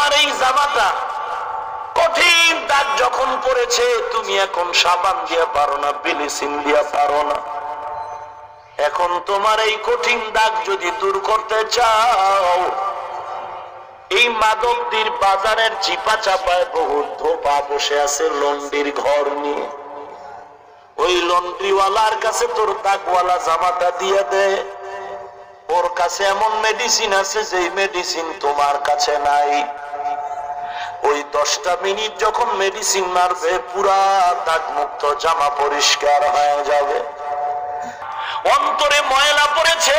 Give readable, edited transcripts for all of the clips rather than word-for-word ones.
তোমার এই জামাটা কঠিন দাগ যখন পড়েছে, তুমি এখন সাবান দিয়া পারো না, ব্লিচিং দিয়া পারো না। এখন তোমার এই কঠিন দাগ যদি দূর করতে চাও, এই মাধবদীর বাজারের চিপা চাপায় বহু ধোপা বসে আছে লন্ড্রির ঘর নিয়ে। ওই লন্ড্রিওয়ালার কাছে তোর দাগওয়ালা জামাটা দিয়ে দে। ওর কাছে এমন মেডিসিন আছে যে মেডিসিন তোমার কাছে নাই। ওই 10টা মিনিট যখন মেডিসিন মারবে, পুরা দাগমুক্ত জামা পরিষ্কার হয়ে যাবে। অন্তরে ময়লা পড়েছে,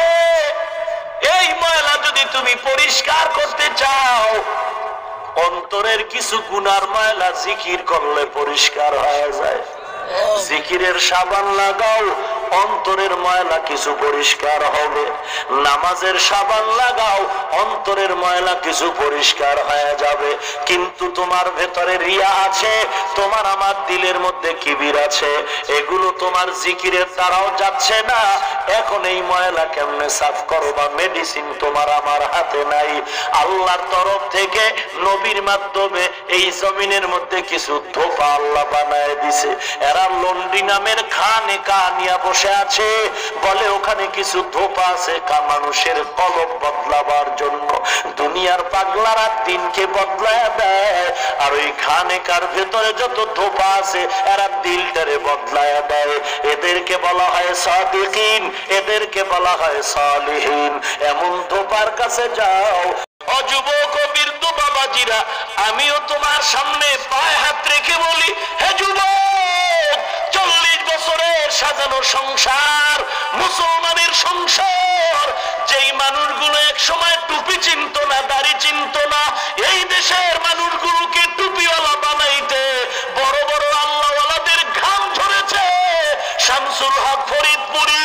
এই ময়লা যদি তুমি পরিষ্কার করতে চাও, অন্তরের কিছু গুনার ময়লা জিকির করলে পরিষ্কার হয়ে যায়। জিকিরের সাবান লাগাও, অন্তরের ময়লা কিছু পরিষ্কার হবে। নামাজের সাবান লাগাও, অন্তরের ময়লা কিছু পরিষ্কার হয়ে যাবে। কিন্তু তোমার ভেতরে রিয়া আছে, তোমার আমার দিলের মধ্যে কিবির আছে, এগুলো তোমার জিকিরের দ্বারাও যাচ্ছে না। এখন এই ময়লা কেমনে সাফ করবা? মেডিসিন তোমার আমার হাতে নাই। আল্লাহর তরফ থেকে নবীর মাধ্যমে এই জমিনের মধ্যে কিছু ধোপা আল্লাহ বানায় দিছে। এরা লন্ড্রি নামের খানে কানিয়া বসে আছে, বলে ওখানে কিছু ধোপা আছে মানুষের কলব বদলাবার জন্য। দুনিয়ার পাগলারা দিনকে বদলায় দেয়, আর ওই খানেকার ভেতরে যত ধোপা আছে এরা দিলটারে বদলায় দেয়। এদেরকে বলা হয় সাদিকিন, এদেরকে বলা হয় সালিহিন। এমন ধোপার কাছে যাও। অযুবক ও বৃদ্ধ বাবাজিরা, আমিও তোমার সামনে পায়ে হাত রেখে বলি, হে যুবক, 40 বছরের সাজানো সংসার, মুসলমানের সংসার, যেই মানুষগুলো এক সময় টুপি চিনত না, দাড়ি চিনত না, এই দেশের মানুষগুলোকে টুপিওয়ালা বানাইতে বড় বড় আল্লাহওয়ালাদের ঘাম ঝরেছে। শামসুল হক ফরিদপুরি,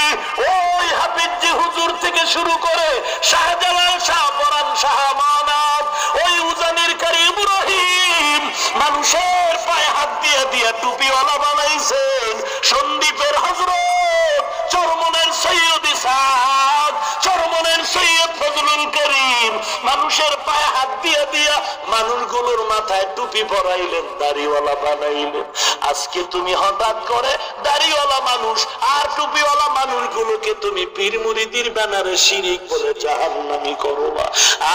ওই হাফিজি হুজুর থেকে শুরু করে শাহজালাল, শাহ পরান, শাহ মানব, ওই উজানির কারি ইব্রাহিম, মানুষের পায়ে হাত দিয়ে দিয়ে টুপিওয়ালা বানাইছেন। সন্দীপের হযরত, চরমনের সৈয়দ ইসাক, চরমনের সৈয়দ ফজলুল করিম, মানুষের পায়ে হাত দিয়ে দিয়া মানুষগুলোর মাথায় টুপি পরাইলেন, দাড়িওয়ালা বানাইলেন। আজকে তুমি হঠাৎ করে দাড়িওয়ালা মানুষ আর টুপিওয়ালা মানুষগুলোকে তুমি পীর মুরিদির ব্যানারে শিরিক বলে জাহান্নামী করবা।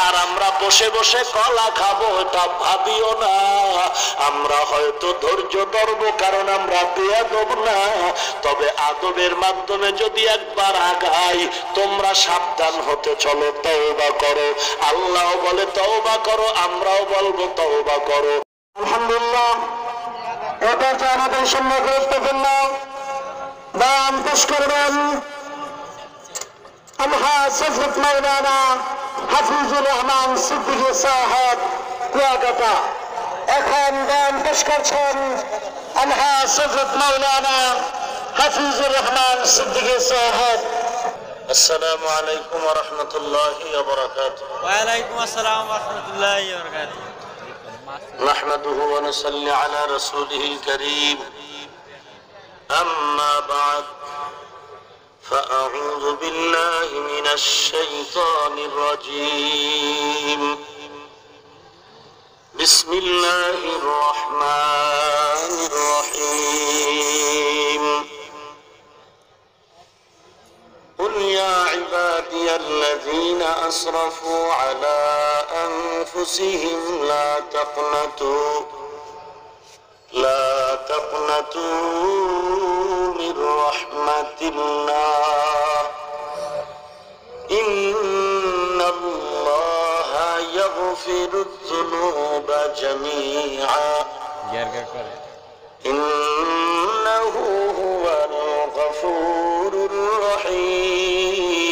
আর আমরা বসে বসে কলা খাবো, এটা ভাবিও না। আমরা হয়তো ধৈর্য ধরবো, কারণ আমরা বেয়াদব না। তবে আদবের মাধ্যমে যদি একবার আগাই, তোমরা সাবধান হতে চলো, তওবা করো। আল্লাহ বলে তওবা করো, আমরাও বলবো তওবা করো। আলহামদুলিল্লাহ, এটা যে আমাদের সামনে গুরুত্বপূর্ণ দান পেশ করবেন আলহাজ হযরত মাওলানা হাফিজুর রহমান সিদ্দিকী সাহেব কুয়াকাটা। এখন দান পেশ করছেন আলহাজ হযরত মাওলানা হাফিজুর রহমান সিদ্দিকী সাহেব। আসসালামু আলাইকুম ওয়া রাহমাতুল্লাহি ওয়া বারাকাতুহু। ওয়া আলাইকুম আসসালাম ওয়া রাহমাতুল্লাহি ওয়া বারাকাতুহু। নাহমাদুহু ওয়া নুসাল্লি আলা রাসূলিহিল কারীম। আম্মা বা'দ, ফাআউযু বিল্লাহি মিনাশ শাইতানির রাজীম। বিসমিল্লাহির রাহমানির রাহিম। قل يا عبادي الذين أسرفوا على أنفسهم لا تقنطوا من رحمة الله إن الله يغفر الذنوب جميعا إنه هو الغفور الرحيم.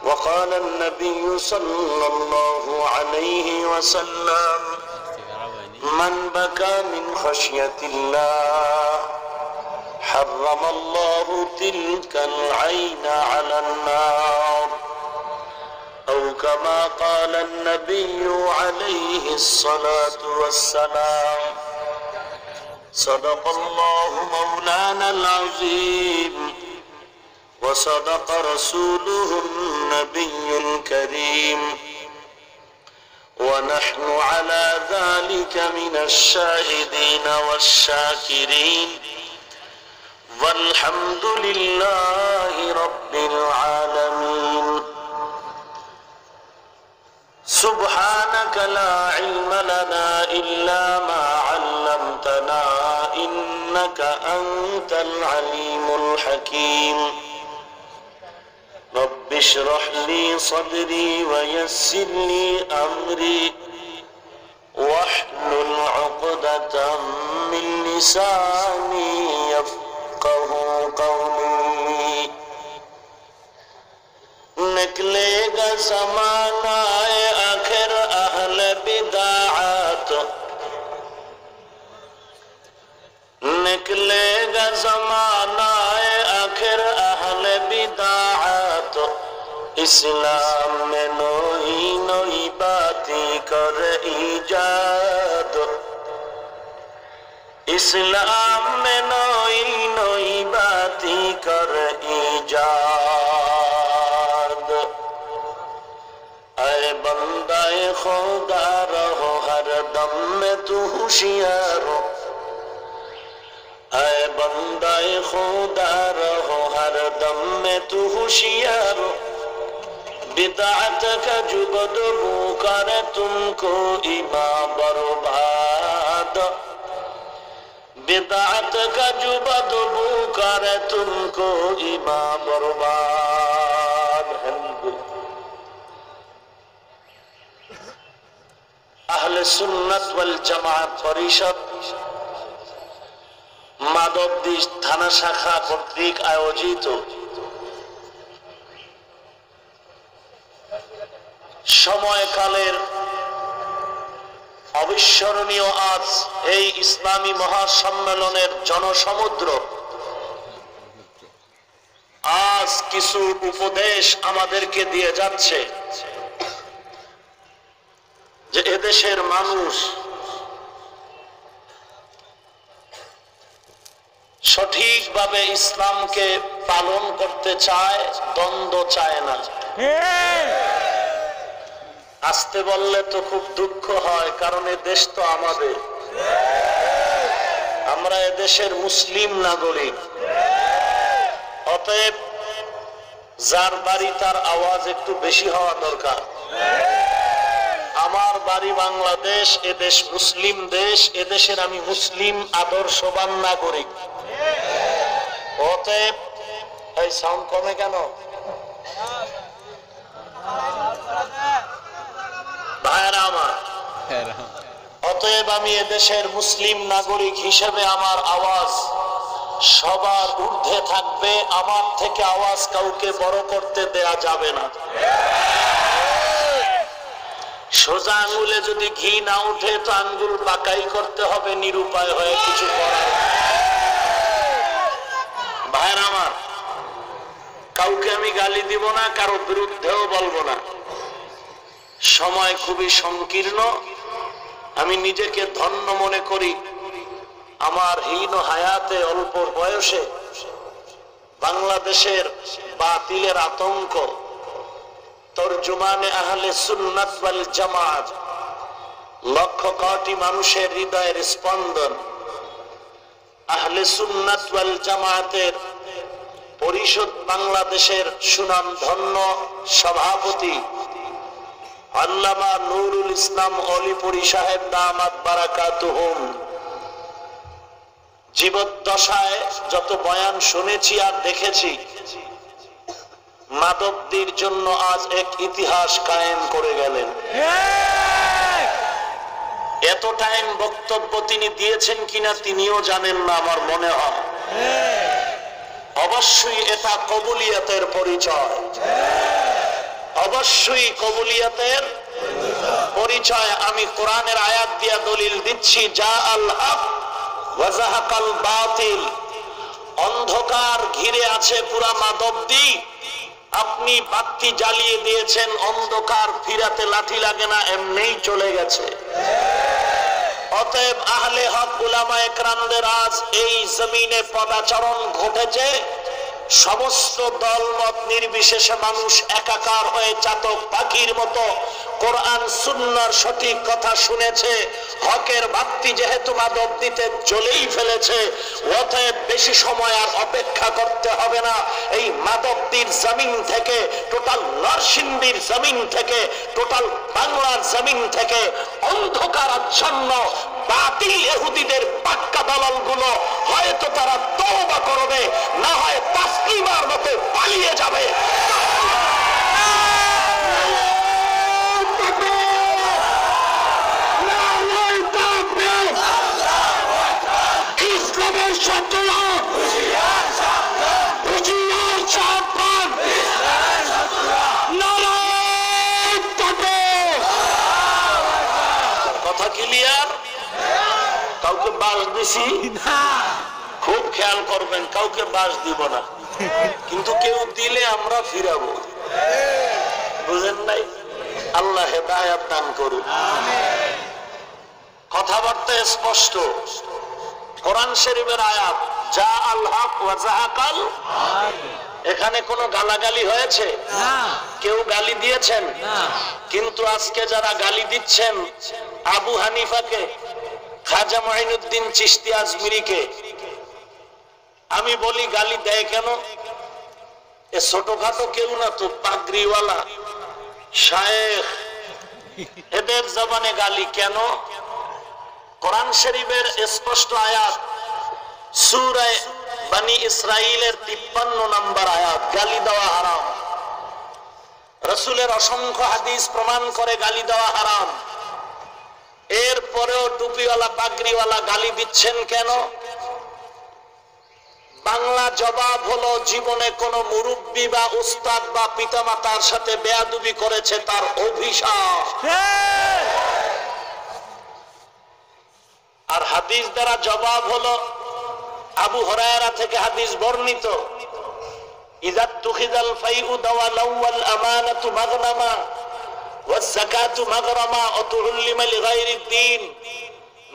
وقال النبي صلى الله عليه وسلم من بكى من خشية الله حرم الله تلك العين على النار أو كما قال النبي عليه الصلاة والسلام. صدق الله مولانا العظيم وصدق رسوله النبي نبي كريم ونحن على ذلك من الشاهدين والشاكرين والحمد لله رب العالمين سبحانك لا علم لنا إلا ما علمتنا إنك أنت العليم الحكيم رب اشرح لي صدري ويسر لي أمري واحلل عقدة من لساني يفقه قولي निकलेगा ज़माना आखिर अहले बिदाअत निकलेगा ज़माना आखिर अहले बिदाअत इस्लाम में नई नई बातें कर इजाद इस्लाम में नई नई बातें कर इजाद ऐ बंदाए खुदा रहो हर दम में तू होशियार हो ऐ बंदाए खुदा रहो हर दम में तू होशियार हो बिदअत का जुबदबू करे तुमको इमाम बर्बाद बिदअत का जुबदबू करे तुमको इमाम बर्बाद अहले सुन्नत वल जमात परिषद माधवदী থানা শাখা কর্তৃক আয়োজিত সময়কালের অবিস্মরণীয় আজ এই ইসলামী মহাসম্মেলনের জনসমুদ্র আজ কিছু উপদেশ আমাদেরকে দিয়ে যাচ্ছে যে এদেশের মানুষ সঠিকভাবে ইসলামকে পালন করতে চায়, দ্বন্দ্ব চায় না। আসতে বললে তো খুব দুঃখ হয়, কারণ এ দেশ তো আমাদের, আমরা এদেশের মুসলিম নাগরিক। অতএব যার বাড়ি তার আওয়াজ একটু বেশি হওয়া দরকার। আমার বাড়ি বাংলাদেশ, এদেশ মুসলিম দেশ, এদেশের আমি মুসলিম আদর্শবান নাগরিক। অতএব এই সাউন্ড কমে কেন ভাইরা আমার? অতএব আমি এদেশের মুসলিম নাগরিক হিসেবে আমার আওয়াজ সবার ঊর্ধ্বে থাকবে। আমার থেকে আওয়াজ কাউকে বড় করতে দেয়া যাবে না। সোজা আঙ্গুলে যদি ঘি না উঠে তো আঙ্গুল বাঁকাই করতে হবে, নিরুপায় হয়ে কিছু করার। ভাইরা আমার, কাউকে আমি গালি দিব না, কারো বিরুদ্ধেও বলবো না। সময় খুবই সংকীর্ণ। আমি নিজেকে ধন্য মনে করি, আমার হীন হায়াতে অল্প বয়সে বাংলাদেশের বাতিলের আতঙ্ক, তরজুমানে আহলে সুন্নাত ওয়াল জামাত, লক্ষ কোটি মানুষের হৃদয়ের স্পন্দন, আহলে সুন্নাত ওয়াল জামাতের পরিষদ বাংলাদেশের সুনাম ধন্য সভাপতি আল্লামা নুরুল ইসলাম অলিপুরি সাহেব দামাত বারাকাতুহুম জীবদ্দশায় যত বয়ান শুনেছি আর দেখেছি, মাধবদীর জন্য আজ এক ইতিহাস কায়েম করে গেলেন। এত টাইম বক্তব্য তিনি দিয়েছেন কিনা তিনিও জানেন না, আমার মনে হয়। অবশ্যই এটা কবুলিয়তের পরিচয়, অবশ্যই কবুলিয়তের পরিচয়। আমি কোরআনের আয়াত দিয়া দলিল দিচ্ছি, যা আল হক ওয়া যাহাকাল বাতিল। অন্ধকার ঘিরে আছে পুরা মাধবদী, আপনি বাতি জ্বালিয়ে দিয়েছেন, অন্ধকার ফিরাতে লাঠি লাগে না, এমনিই চলে গেছে। অতএব আহলে হক উলামা একরামদের আজ এই জমিনে পদাচরণ ঘটেছে, সমস্ত দলমত নির্বিশেষে মানুষ একাকার হয়ে চাতক পাখির মতো কোরআন সুন্নাহর সঠিক কথা শুনেছে। হকের বাতি যেহেতু মাদক দিতে জ্বলেই ফেলেছে, অতএব বেশি সময় আর অপেক্ষা করতে হবে না। এই মাদকটির জমিন থেকে, টোটাল নরসিংদীর জমিন থেকে, টোটাল বাংলার জমিন থেকে অন্ধকার আচ্ছন্ন বাতিল ইহুদিদের পাক্কা দালালগুলো হয়তো তারা তওবা করবে, না হয় তাসলিমার মতো পালিয়ে যাবে। ইসলামের শত্রুরা কথা ক্লিয়ার? কাউকে বাস দিছি? খুব খেয়াল করবেন, কাউকে বাস দিব না, কিন্তু কেউ দিলে আমরা ফিরাবো। বুঝেন নাই? আল্লাহ হেদায়েত দান করুন। কথাবার্তা স্পষ্ট। কোরআন শরীফের আয়াত, যা আল হক ওয়া যাহাকাল। এখানে কোনো গালাগালি হয়েছে? কেউ গালি দিয়েছেন? কিন্তু আজকে যারা গালি দিচ্ছেন আবু হানিফাকে, খাজা মুঈনুদ্দিন চিশতি আজমিরিকে, আমি বলি গালি দেয় কেন? এ ছোটখাটো কেউ না তো, পাগড়িওয়ালা শায়েখ, এদের জবানে গালি কেন? কোরআন শরীফের স্পষ্ট আয়াত, সূরা বনি ইসরাইলের 53 নম্বর আয়াত, গালি দেওয়া হারাম। রাসূলের অসংখ্য হাদিস প্রমাণ করে গালি দেওয়া হারাম। এরপরেও টুপিওয়ালা পাগড়িওয়ালা গালি দিচ্ছেন কেন? বাংলা জবাব হলো, জীবনে কোন মুরব্বী বা উস্তাদ বা পিতামাতার সাথে বেয়াদবি করেছে তার অভিশাপ। আর হাদিস দ্বারা জবাব হলো, আবু হুরায়রা থেকে হাদিস বর্ণিত, ইযা তুখিযাল ফাইউ দাওয়ালাউ ওয়াল আমানাতু মাগনামা ওয়াজ যাকাতু মাগরামা ওয়া তুউল্লিমা লিগাইরিদ দ্বীন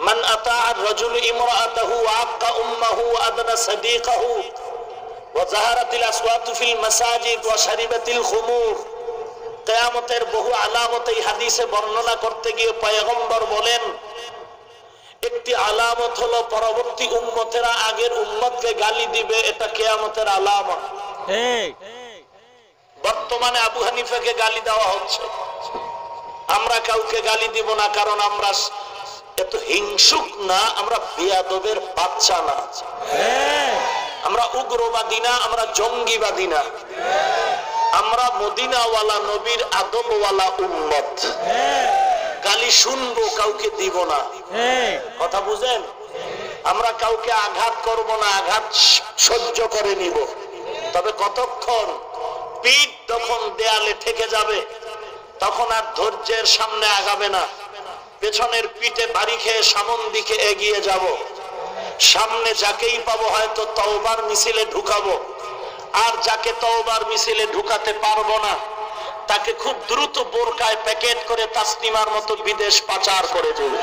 মান আতাআ আর-রাজুলু ইমরাআতাহু ওয়া আক্কা উম্মাহু ওয়া আদনা সাদিকাহু ওয়া যাহারাতিল আসওয়াতু ফিল মাসাজিদ ওয়া শারিবাতিল খুমুর। কিয়ামতের বহু আলামত এই হাদিসে বর্ণনা করতে গিয়ে পয়গম্বর বলেন, একটি আলামত হলো পরবর্তী উম্মতেরা আগের উম্মতকে গালি দিবে, এটা কিয়ামতের আলামত। বর্তমানে আবু হানিফাকে গালি দেওয়া হচ্ছে। আমরা কাউকে গালি দিব না, কারণ আমরা এত হিংসুক না, আমরা বেয়াদবের বাচ্চা না, আমরা উগ্রবাদী না, আমরা জঙ্গিবাদী না, আমরা মদিনাওয়ালা নবীর আদবওয়ালা উম্মত। গালি শুনবো, কাউকে দিব না। কথা বুঝেন? আমরা কাউকে আঘাত করব না, আঘাত সহ্য করে নিব। তবে কতক্ষণ? পিঠ যখন দেয়ালে ঠেকে যাবে তখন আর ধৈর্যের সামনে আগাবে না, পেছনের পিঠে বাড়ি খেয়ে সামন দিকে এগিয়ে যাব। সামনে যাকেই পাবো হয়তো তওবার মিছিলে ঢুকাবো, আর যাকে তওবার মিছিলে ঢুকাতে পারবো না তাকে খুব দ্রুত বোরকায় প্যাকেট করে তাসলিমার মতো বিদেশ পাচার করে দেবে।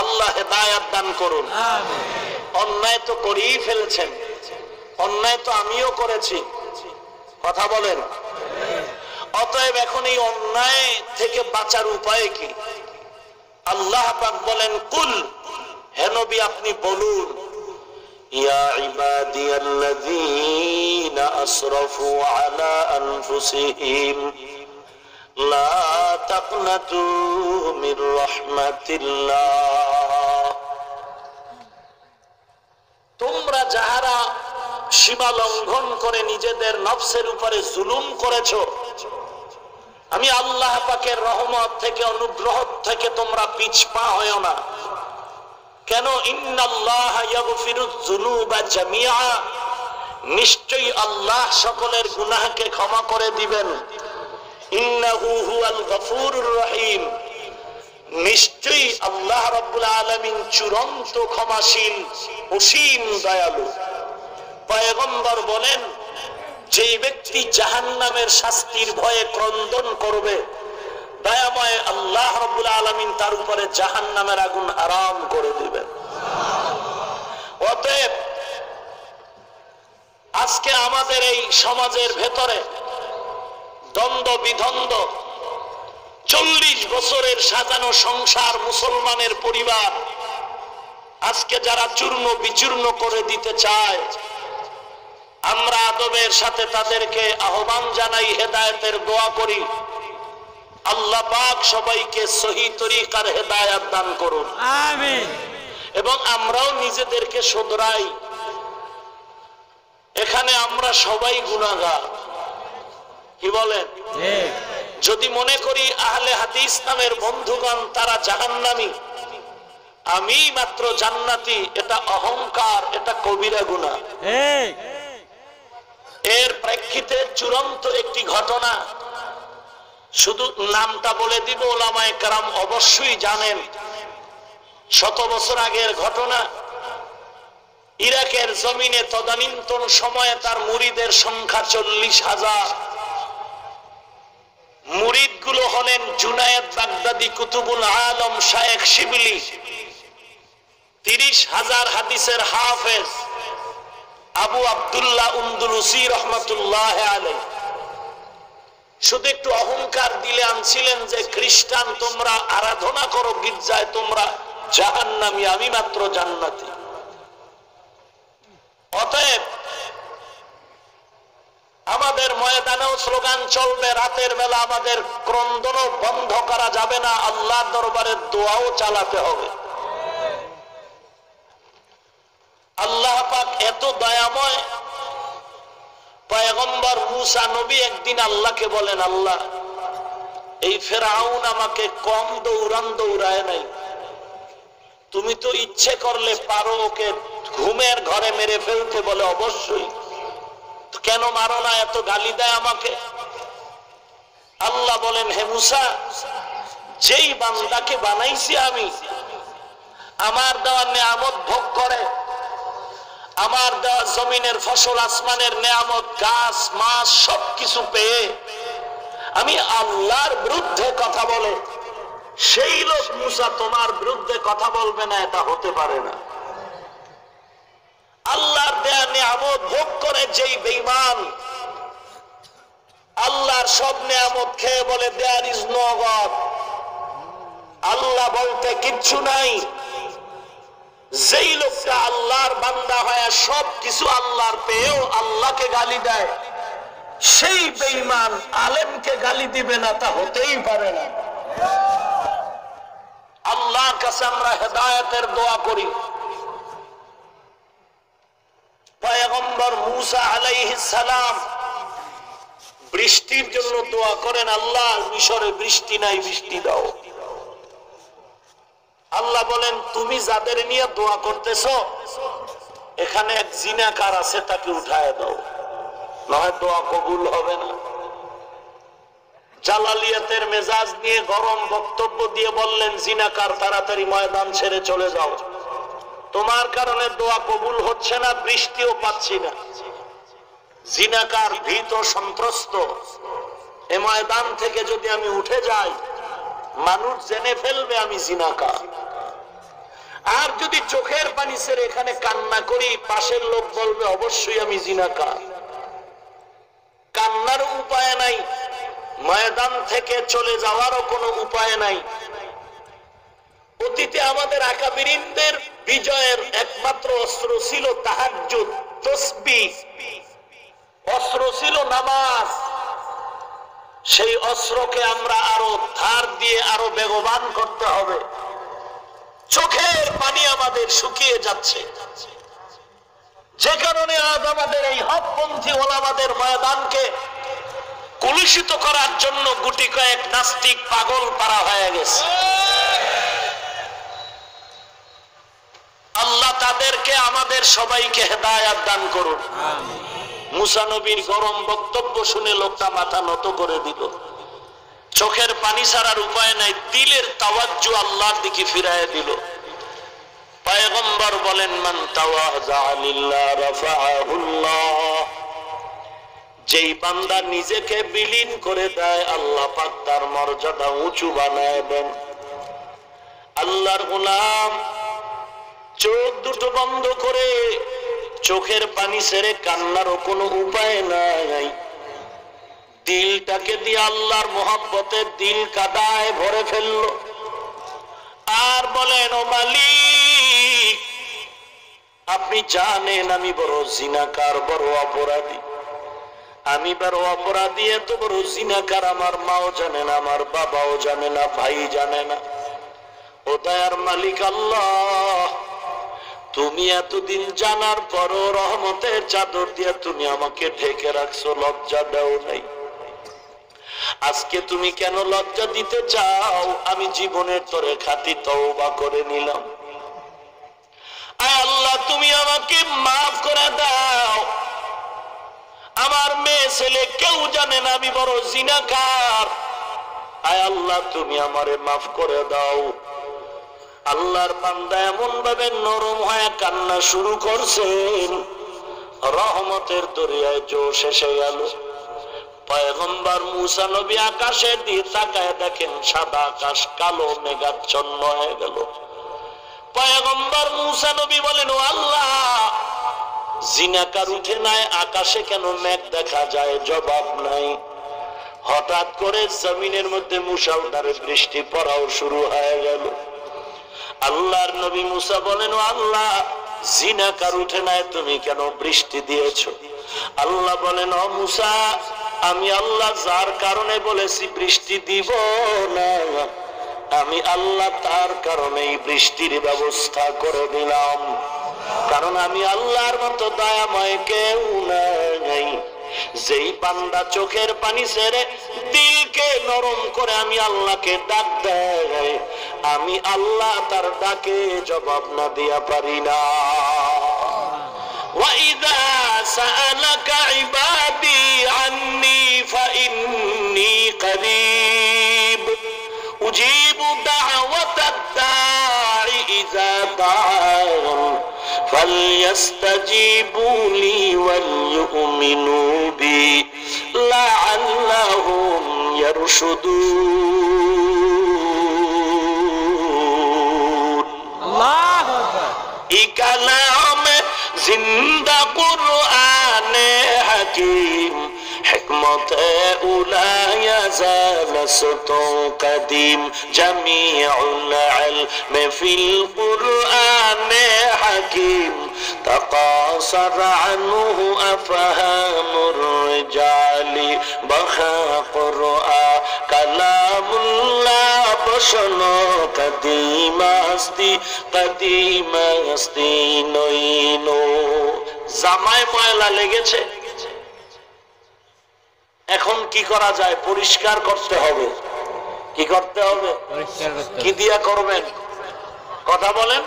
আল্লাহ হেদায়েত দান করুন। অন্যায় তো করেই ফেলেছেন, অন্যায় তো আমিও করেছি। কথা বলেন? অতএব এখন এই অন্যায় থেকে বাঁচার উপায় কি? আল্লাহ পাক বলেন, কুল, হে নবী আপনি বলুন, ইয়া ইবাদিয়াল্লাযীনা আসরাফু আলা আনফুসিহিম লা তাকনাতু মির রাহমাতিল্লাহ। তোমরা যাহারা সীমা লঙ্ঘন করে নিজেদের নফসের উপরে জুলুম করেছো, আমি আল্লাহ পাকের রহমত থেকে, অনুগ্রহ থেকে তোমরা পিছপা হয়ো না। কেন? ইন্নাল্লাহা ইয়াগফিরুয যুনুবা জামিআ, নিশ্চয়ই আল্লাহ সকলের গুনাহকে ক্ষমা করে দিবেন। ইন্নাহু হুয়াল গফুরুর রহিম, নিশ্চয়ই আল্লাহ রাব্বুল আলামিন চূড়ান্ত ক্ষমাশীল, অসীম দয়ালু। পয়গম্বর বলেন, যেই ব্যক্তি জাহান্নামের শাস্তির ভয়ে ক্রন্দন করবে, দয়াময় আল্লাহ রাব্বুল আলামিন তার উপরে জাহান্নামের আগুন হারাম করে দিবেন। অতএব আজকে আমাদের এই সমাজের ভেতরে দ্বন্দ্ব বিদ্বন্দ্ব, 40 বছরের সাজানো সংসার, মুসলমানের পরিবার আজকে যারা চূর্ণ বিচূর্ণ করে দিতে চায়, আমরা আদবের সাথে তাদেরকে আহ্বান জানাই, হেদায়েতের দোয়া করি। আল্লাহ পাক সবাইকে সহি তরিকার হেদায়েত দান করুন, আমিন। এবং আমরাও নিজেদেরকে শুধরাই। এখানে আমরা সবাই গুনাহগার, কি বলেন? যদি মনে করি আহলে হাদিস নামের বন্ধুগণ তারা জাহান্নামী, আমি মাত্র জান্নাতি, এটা অহংকার, এটা কবিরা গুনাহ। এর প্রেক্ষিতে চূড়ান্ত একটি ঘটনা, শুধু নামটা বলে দিব, ওলামায়ে কেরাম অবশ্যই জানেন। 100 বছর আগের ঘটনা। ইরাকের জমিনে তদানীন্তন সময়ে তার মুরিদের সংখ্যা 40,000। মুরিদগুলো হলেন জুনায়েদ বাগদাদি, কুতুবুল আলম, শায়েখ শিবলি, 30,000 হাদিসের হাফেজ আবু আব্দুল্লাহ উন্দুলুসি রহমাতুল্লাহ আলাইহি। শুধু একটু অহংকার দিলে আনছিলেন যে খ্রিস্টান তোমরা আরাধনা করো গির্জায়, তোমরা জাহান্নামী, আমি মাত্র জান্নাতি। অতএব আমাদের ময়দানেও স্লোগান চলবে, রাতের বেলা আমাদের ক্রন্দনও বন্ধ করা যাবে না, আল্লাহর দরবারে দোয়াও চালাতে হবে। আল্লাহ পাক এত দয়াময়, পয়গম্বর মুসা নবী একদিন আল্লাহকে বলেন, আল্লাহ এই ফেরাউন আমাকে কম দৌড়ায় নাই, তুমি তো ইচ্ছে করলে পারো ওকে ঘুমের ঘরে মেরে ফেলতে। বলে অবশ্যই, কেন মারো না? এত গালি দেয় আমাকে। আল্লাহ বলেন, হে মুসা, যেই বান্দাকে বানাইছি আমি, আমার দেওয়া নেয়ামত ভোগ করে, আমার দেওয়া জমিনের ফসল, আসমানের নেয়ামত, গাছ মাছ সবকিছু পেয়ে আমি আল্লাহর বিরুদ্ধে কথা বলে, সেই লোক মুসা তোমার বিরুদ্ধে কথা বলবে না, এটা হতে পারে না। আল্লাহর দেয়া নেয়ামত ভোগ করে যেই বেঈমান, আল্লাহর সব নেয়ামত খেয়ে বলে দেয়ার ইজ নো গড, আল্লাহ বলতে কিচ্ছু নাই, যেই লোকটা আল্লাহর বান্দা হয় সব কিছু আল্লাহর পেয়েও আল্লাহকে গালি দেয়, সেই বেঈমান আলেমকে গালি দিবে না, তা হতেই পারে না। আল্লাহর কাছে আমরা হেদায়েতের দোয়া করি। পয়গম্বর মুসা আলাইহিস সালাম বৃষ্টির জন্য দোয়া করেন, আল্লাহ মিশরে বৃষ্টি নাই, বৃষ্টি দাও। আল্লাহ বলেন, তুমি যাদের নিয়ে দোয়া করতেছো এখানে এক জিনাকার আছে, তাকে উঠায় দাও, নয় দোয়া কবুল হবে না। জালালিয়াতের মেজাজ নিয়ে গরম বক্তব্য দিয়ে বললেন, জিনাকার তাড়াতাড়ি ময়দান ছেড়ে চলে যাও, তোমার কারণে দোয়া কবুল হচ্ছে না, বৃষ্টিও পাচ্ছি না। জিনাকার ভীত সন্ত্রস্ত, এ ময়দান থেকে যদি আমি উঠে যাই মানুষ জেনে ফেলবে আমি জিনাকার, আর যদি চোখের পানি ছেড়ে এখানে কান্না করি পাশের লোক বলবে অবশ্যই আমি জিনাকার। কান্নার উপায় নাই, ময়দান থেকে চলে যাওয়ারও কোনো উপায় নাই। অতীতে আমাদের আকাবিরিনদের বিজয়ের একমাত্র অস্ত্র ছিল তাহাজ্জুদ, তাসবিহ, অস্ত্র ছিল নামাজ। সেই অস্ত্রকে আমরা আরো ধার দিয়ে আরো বেগবান করতে হবে। চোখের পানি আমাদের শুকিয়ে যাচ্ছে, যে কারণে আজ আমাদের এই হকপন্থী ওলামাদের ময়দানকে কলুষিত করার জন্য গুটি কয়েক নাস্তিক পাগল পারা হয়ে গেছে। আল্লাহ তাদেরকে আমাদের সবাইকে হেদায়েত দান করুন। মুসা নবীর গরম বক্তব্য শুনে লোকটা মাথা নত করে দিল। চোখের পানি ছাড়ার উপায় নাই, দিলের তাওয়াজ্জু আল্লাহর দিকে ফিরায় দিল। পয়গম্বর বলেন, মান তাওয়াযা লিল্লাহ রাফাআহুল্লাহ, যেই বান্দা নিজেকে বিলীন করে দেয় আল্লাহ পাক তার মর্যাদা উঁচু বানায় দেন। আল্লাহর গোলাম চোখ দুটো বন্ধ করে চোখের পানি ছেড়ে কান্নারও কোনো উপায় নাই। দিলটাকে দিয়ে আল্লাহর মোহাব্বতের দিল কাদায় ভরে ফেললো আর বলেন, ও মালিক আপনি জানেন আমি বড় জিনাকার, বড় অপরাধী। আমি বড় অপরাধী, এত বড় জিনাকার আমার মাও জানে না, আমার বাবাও জানে না, ভাই জানে না। ও দয়ার মালিক আল্লাহ, তুমি এতদিন জানার পরও রহমতের চাদর দিয়ে তুমি আমাকে ঢেকে রাখছো, লজ্জা দাও নাই। আজকে তুমি কেন লজ্জা দিতে চাও? আমি জীবনের তরে খাঁটি তওবা করে নিলাম। আয় আল্লাহ, তুমি আমাকে মাফ করে দাও। আমার মেয়ে ছেলে কেউ জানে না আমি বড় জিনাকার। আয় আল্লাহ, তুমি আমারে মাফ করে দাও। আল্লাহর বান্দা এমন ভাবে নরম হয়ে কান্না শুরু করছেন, রহমতের দরিয়ায় জোশ এসে গেল। পয়গম্বর মুসা নবী আকাশের দিকে তাকায় দেখেন সাদা আকাশ কালো মেঘাচ্ছন্ন হয়ে গেল। পয়গম্বর মুসা নবী বলেন, ও আল্লাহ, জিনাকার উঠে নাই, আকাশে কেন মেঘ দেখা যায়? জবাব নাই। হঠাৎ করে জমিনের মধ্যে মুষলধারে বৃষ্টি পড়াও শুরু হয়ে গেল। আল্লাহর নবী মুসা বলেন, ও আল্লাহ, জিনাকার উঠে নাই, তুমি কেন বৃষ্টি দিয়েছো? আল্লাহ বলেন, ও মুসা, আমি আল্লাহ যার কারণে বলেছি বৃষ্টি দিব না, আমি আল্লাহ তার কারণেই বৃষ্টির ব্যবস্থা করে দিলাম। কারণ আমি আল্লাহর মতো দয়াময় কেউ নাই। যেই বান্দা চোখের পানি ছেড়ে দিলকে নরম করে আমি আল্লাহকে ডাক দেয়, আমি আল্লাহ তার ডাকে জবাব না দিয়া পারি না। وَإِذَا سَأَلَكَ عِبَادِي عَنِّي فَإِنِّي قَرِيبٌ أُجِيبُ دَعْوَةَ الدَّاعِ إِذَا دَعَانِ فَلْيَسْتَجِيبُوا لِي وَلْيُؤْمِنُوا بِي لَعَلَّهُمْ يَرْشُدُونَ الله أكبر كلام زندہ قرآن حکیم حکمت اولا یزالست قدیم جمیع العلم فی القرآن حکیم تقاصر عنه افهام الرجال بخا قرآن کلام اللہ بشنو قدیم استی قدیم استی নইনো। জামায় ময়লা লেগেছে, এখন কি করা যায়? পরিষ্কার করতে হবে। কি করতে হবে? কি দিয়া করবেন? কথা বলেন।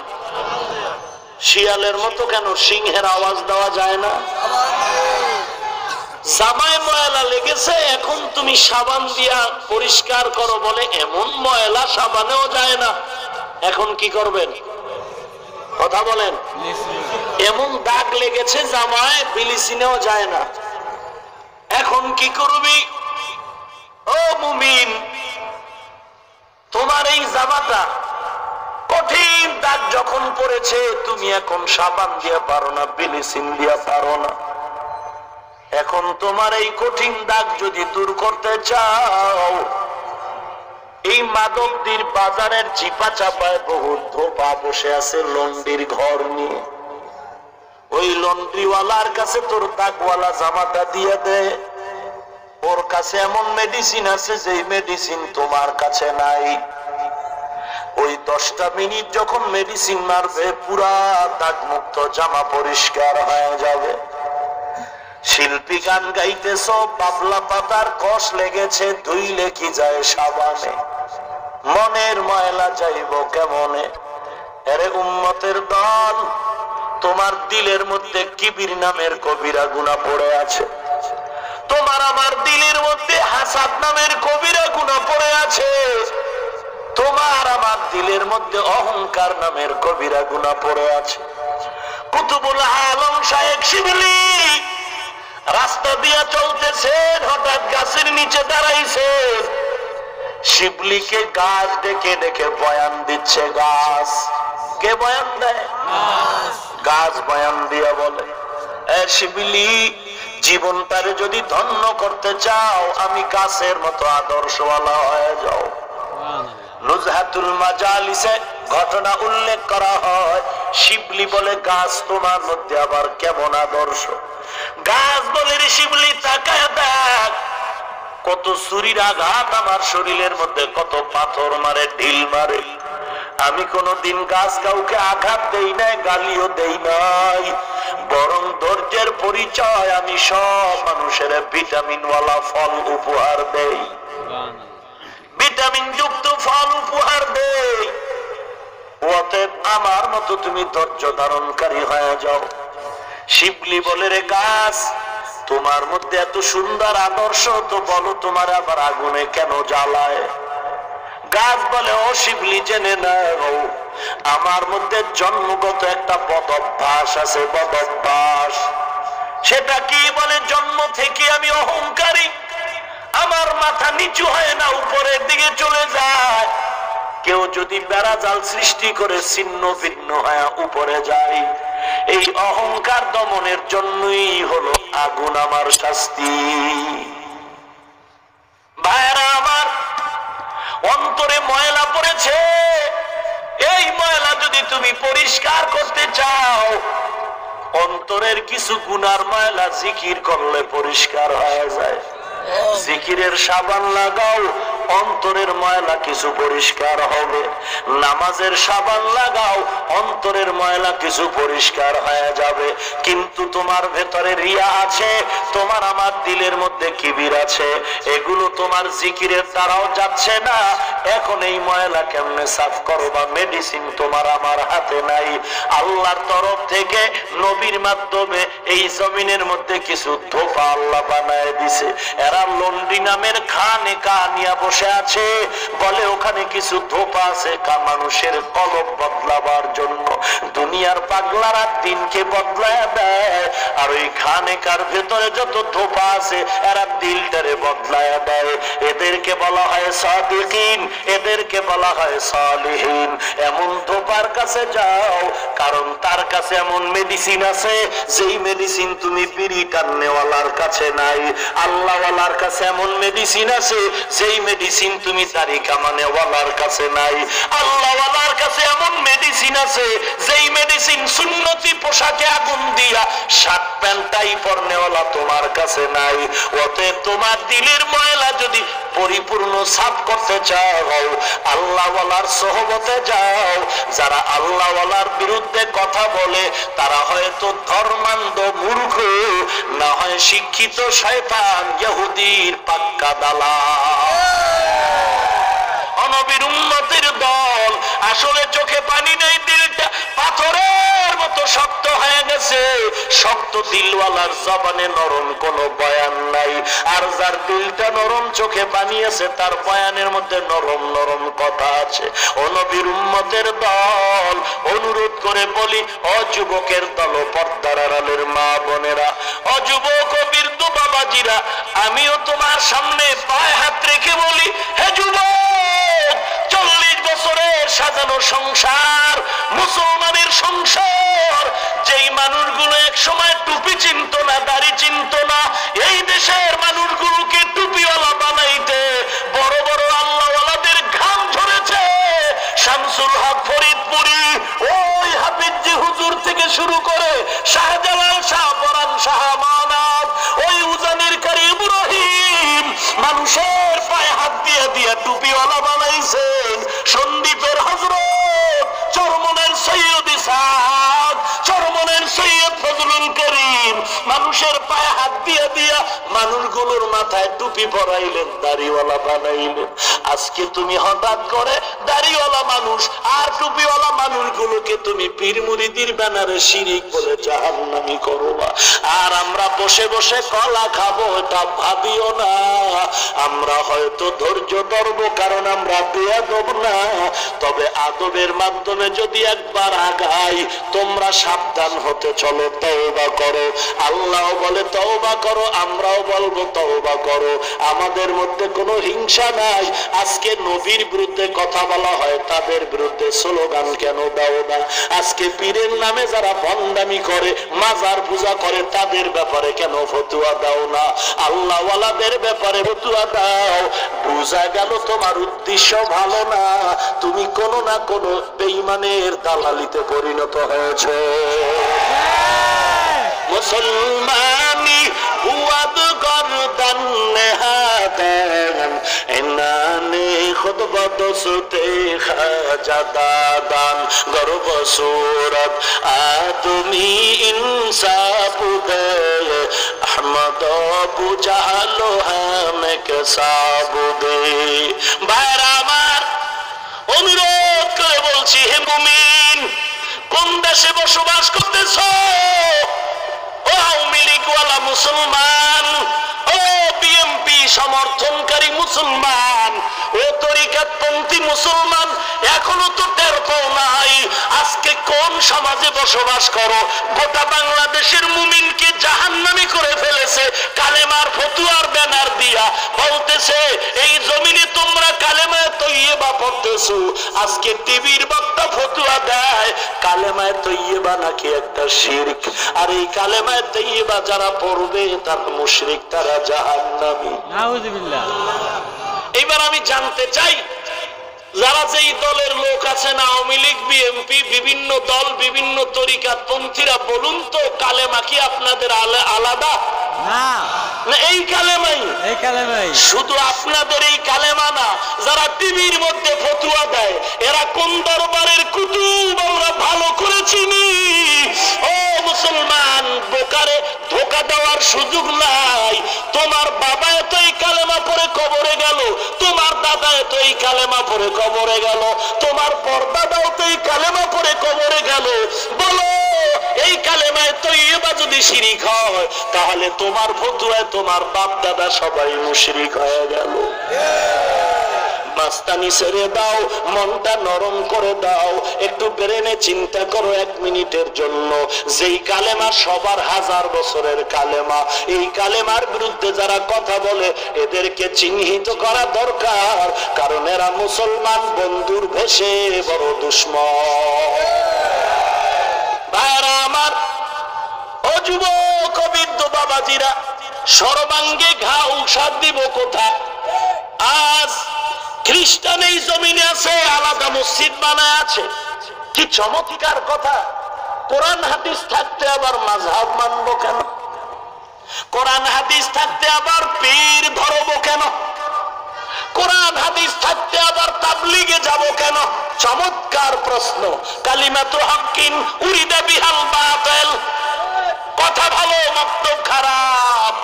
শিয়ালের মতো কেন সিংহের আওয়াজ দেওয়া যায় না? জামায় ময়লা লেগেছে, এখন তুমি সাবান দিয়া পরিষ্কার করো বলে এমন ময়লা সাবানেও যায় না, এখন কি করবেন? কথা বলেন। এমন দাগ লেগেছে জামায় বিলিসিনেও যায় না, এখন কি করবি? ও মুমিন, তোমার এই জামাটা কঠিন দাগ যখন পড়েছে, তুমি এখন সাবান দিয়ে পারো না, বিলিসিন দিয়ে পারো না। এখন তোমার এই কঠিন দাগ যদি দূর করতে চাও, এই মাদকদির বাজারের চিপা চাপায় বহুত ধোপা বসে আছে লন্ডির ঘর নিয়ে। ওই লন্ড্রিওয়ালার কাছে তোর দাগওয়ালা জামাটা দিয়ে দে। ওর কাছে এমন মেডিসিন আছে যে মেডিসিন তোমার কাছে নাই। ওই 10টা মিনিট যখন মেডিসিন মারবে, পুরা দাগ মুক্ত জামা পরিষ্কার হয়ে যাবে। শিল্পী গান গাইতেছ, বাবলা পাতার কষ লেগেছে, ধুইলে কি যায় সাবানে, মনের ময়লা যাইব কেমনে? আরে উম্মতের দল, তোমার দিলের মধ্যে কিবির নামের কবিরা গুনাহ পড়ে আছে, তোমার আমার দিলের মধ্যে হাসাদ নামের কবিরা গুনাহ পড়ে আছে, তোমার আমার দিলের মধ্যে অহংকার নামের কবিরা গুনাহ পড়ে আছে। কুতুবুল আলম শায়েখ শিবলি রাস্তা দিয়া চলতেছেন, হঠাৎ গাছের নিচে দাঁড়াইছে। শিবলিকে গাছ ডেকে ডেকে বয়ান দিচ্ছে। গাছ কে বয়ান দেয়? গাছ বয়ান দিয়া বলে, শিবলি, জীবনটারে যদি ধন্য করতে চাও আমি গাছের মতো আদর্শওয়ালা হয়ে যাও। নুজহাতুল মাজালিসে ঘটনা উল্লেখ করা হয়, শিবলি বলে গাছ তোমার মধ্যে আবার কেমন আদর্শ? গাছ বলে রে শিবলি তাকায় দেখ, কত ছুরির আঘাত আমার শরীরের মধ্যে, কত পাথর মারে, ঢিল মারে। আমি কোনদিন গাছ কাউকে আঘাত দেই নাই, গালিও দেই নাই, বরং ধৈর্যের পরিচয় আমি সব মানুষের ভিটামিনওয়ালা ফল উপহার দেই, ভিটামিন যুক্ত ফল উপহার দেই। অতএব আমার মতো তুমি ধৈর্য ধারণকারী হয়ে যাও। শিবলি বলে রে গাছ, তোমার মধ্যে এত সুন্দর আদর্শ, তো বলো তোমার আবার আগুনে কেন জ্বালায়? গাছ বলে ও শিবলি, জেনে নাও আমার মধ্যে জন্মগত একটা বদ অভ্যাস আছে, বদ অভ্যাস। সেটা কি? বলে জন্ম থেকে আমি অহংকারী, আমার মাথা নিচু হয় না, উপরের দিকে চলে যায়। কেউ যদি বেড়া জাল সৃষ্টি করে ছিন্ন ভিন্ন হয়ে উপরে যায়, এই অহংকার দমনের জন্যই হলো আগুন আমার শাস্তি। ভাইরা আমার, অন্তরে ময়লা পড়েছে, এই ময়লা যদি তুমি পরিষ্কার করতে চাও, অন্তরের কিছু গুনার ময়লা জিকির করলে পরিষ্কার হয়ে যায়। জিকিরের সাবান লাগাও, অন্তরের ময়লা কিছু পরিষ্কার হবে। নামাজের সাবান লাগাও, অন্তরের ময়লা কিছু পরিষ্কার হয়ে যাবে। কিন্তু তোমার ভেতরে রিয়া আছে, তোমার আমার দিলের মধ্যে কিবির আছে, এগুলো তোমার জিকিরের দ্বারাও যাচ্ছে না। এখন এই ময়লা কেমনে সাফ করবা? মেডিসিন তোমার আমার হাতে নাই। আল্লাহর তরফ থেকে নবীর মাধ্যমে এই জমিনের মধ্যে কিছু ধোপা আল্লাহ বানায় দিছে। এরা লন্ডি নামের খানে কানিয়া বসে আছে, বলে ওখানে কিছু ধোপা আছে মানুষের কলব বদলাবার জন্য। দুনিয়ার পাগলারা দিনকে বদলায় দেয়, আর ওই খানেকার ভেতরে যত ধোপা আছে এরা দিলটারে বদলায় দেয়। এদেরকে বলা হয় সাদিকিন, এদেরকে বলা হয় সালিহিন। এমন ধোপার কাছে যাও, কারণ তার কাছে এমন মেডিসিন আছে যেই মেডিসিন তুমি বিড়ি টাননেওয়ালার কাছে নাই। আল্লাহওয়ালার কাছে এমন মেডিসিন আছে যেই মেডিসিন তুমি দাড়ি কামানেওয়ালার কাছে নাই। আল্লাহওয়ালার কাছে এমন মেডিসিন আছে যেই মেডিসিন সুন্নতি পোশাকে আগুন দিয়া শার্ট প্যান্ট টাই পরনেওয়ালা তোমার কাছে নাই। অতএব তোমার দিলের ময়লা যদি পরিপূর্ণ সাফ করতে চাও, আল্লাহওয়ালার সোহবতে যাও। যারা আল্লাহওয়ালার বিরুদ্ধে কথা বলে তারা হয়তো ধর্মান্ধ মূর্খ, না হয় শিক্ষিত শয়তান ইহুদির পাক্কা দালাল। অনবীর উম্মতের দল, আসলে চোখে পানি নেই, দিলটা পাথরের মতো শক্ত হয়ে গেছে। শক্ত দিলওয়ালার জবানে নরম কোনো বয়ান নাই, আর যার দিলটা নরম চোখে পানি আছে তার বয়ানের মধ্যে নরম নরম কথা আছে। অনবীর উম্মতের দল, অনুরোধ করে বলি ও যুবকের দল, পর্দার আড়ালের মা বোনেরা, ও যুবক ও বীরদ বাবাজিরা, আমিও তোমার সামনে পায়ে হাত রেখে বলি, হে যুবক, 40 বছরের সাজানো সংসার, মুসলমানের সংসার, যেই মানুষগুলো এক সময় টুপি চিনত না, দাড়ি চিনত না, এই দেশের মানুষগুলোকে টুপিওয়ালা বানাইতে বড় বড় আল্লাহওয়ালাদের ঘাম ঝরেছে। শামসুল হক ফরিদপুরি, ওই হাফিজি হুজুর থেকে শুরু করে শাহজালাল, শাহ পরান, শাহ মানাত, ওই উজানির কারি ইব্রাহিম, মানুষের পায়ে হাত দিয়ে দিয়ে টুপিওয়ালা বানাইছেন। সন্দীপের হযরত, চরমনের সৈয়দ ইসহাক, চরমনের সৈয়দ ফজলুল করিম, মানুষের পায়ে হাত দিয়ে দিয়া মানুষগুলোর মাথায় টুপি পরাইলেন, দাড়িওয়ালা বানাইলেন। আজকে তুমি হঠাৎ করে দাড়িওয়ালা মানুষ আর টুপিওয়ালা মানুষগুলোকে তুমি পীর মুরিদির ব্যানারে শিরিক বলে জাহান্নামী করবা। আর আমরা বসে বসে কলা খাবো, এটা ভাবিও না। আমরা হয়তো ধৈর্য ধরব, কারণ আমরা বেয়াদব না। তবে আদবের মাধ্যমে যদি একবার আগাই, তোমরা সাবধান হতে চলো, তওবা করো। আল্লাহ বলে তওবা তওবা করো, আমরাও বলবো তওবা করো। আমাদের মধ্যে কোনো হিংসা নাই। আজকে নবীর বিরুদ্ধে কথা বলা হয়, তাদের বিরুদ্ধে স্লোগান কেন দাও না? আজকে পীরের নামে যারা ভণ্ডামি করে, মাজার পূজা করে, তাদের ব্যাপারে কেন ফতুয়া দাও না? আল্লাহওয়ালাদের ব্যাপারে ফতুয়া দাও। বুঝা গেল তোমার উদ্দেশ্য ভালো না, তুমি কোনো না কোনো বেঈমানের দালালিতে পরিণত হয়েছে। মুসলমানি হুয়াদ গরদান নেহাদান এনানে খুদ বদসতে খাজাদাদান গর্ব সুরত আদমি ইনসাফ দে আহমদ বুজালো হামে কে সাবুদে। ভাইরা আমার, অনুরোধ করে বলছি, হে মুমিন, কোন দেশে বসবাস করতেছ? ও আওয়ামী লীগওয়ালা মুসলমান, ও বিএনপি সমর্থনকারী মুসলমান, ও তরিকাতপন্থী মুসলমান, এখনো তো টের পাও নাই আজকে কোন সমাজে বসবাস করো। গোটা বাংলাদেশের মুমিনকে জাহান্নামী করে ফেলেছে কালেমার ফতুয়ার ব্যানার দিয়া। বলতেছে এই জমিনে তোমরা কালেমায়ে তৈয়বা পড়তেছো, আজকে টিভির বক্তা ফতুয়া দেয় কালেমায়ে তৈয়বা নাকি একটা শিরক। আর এই কালেমায়ে তৈয়বা যারা পড়বে তারা মুশরিক, তারা জাহান্নামী। নাউযুবিল্লাহ। এবার আমি জানতে চাই, যারা যেই দলের লোক আছেন, আওয়ামী লীগ, বিএনপি, বিভিন্ন দল, বিভিন্ন তরিকাতপন্থীরা, বলুন তো কালেমা কি আপনাদের আলাদা? না, এই কালেমাই, এই কালেমাই। শুধু আপনাদের এই কালেমা না, যারা টিভির মধ্যে ফতুয়া দেয় এরা কোন দরবারের কুতুব আমরা ভালো করে চিনি। ও মুসলমান, বোকারে ধোকা দেওয়ার সুযোগ নাই। তোমার বাবা এত এই কালেমা পড়ে কবরে গেল, তোমার দাদা এত এই কালেমা পড়ে কবরে গেল, তোমার পরদাদাও তো এই কালেমা পড়ে কবরে গেল। বলো, এই কালেমায় তৈয়বা যদি শিরিক হয়, তাহলে তোমার ফতুয়ায় তোমার বাপ দাদা সবাই মুশরিক হয়ে গেল। মাস্তানি ছেড়ে দাও, মনটা নরম করে দাও, একটু ব্রেনে চিন্তা করো এক মিনিটের জন্য। যেই কালেমা সবার হাজার বছরের কালেমা, এই কালেমার বিরুদ্ধে যারা কথা বলে এদেরকে চিহ্নিত করা দরকার, কারণ এরা মুসলমান বন্ধুর ভেষে বড় দুশ্মন। ভাইরা আমার, ও যুবক বৃদ্ধ বাবাজিরা, সর্বাঙ্গে ঘা ঔষধ দিব কোথায়? আজ খ্রিস্টান এই জমিনে আছে, আলাদা মসজিদ বানায় আছে। কি চমৎকার কথা! কোরআন হাদিস থাকতে আবার মাযহাব মানবো কেন? কোরআন হাদিস থাকতে আবার পীর ধরবো কেন? কোরআন হাদিস থাকতে আবার তাবলীগে যাব কেন? চমৎকার প্রশ্ন। কালিমাতু হাক্কিন উরিদা বিহাল বাতিল। কথা ভালো, মক্তব খারাপ।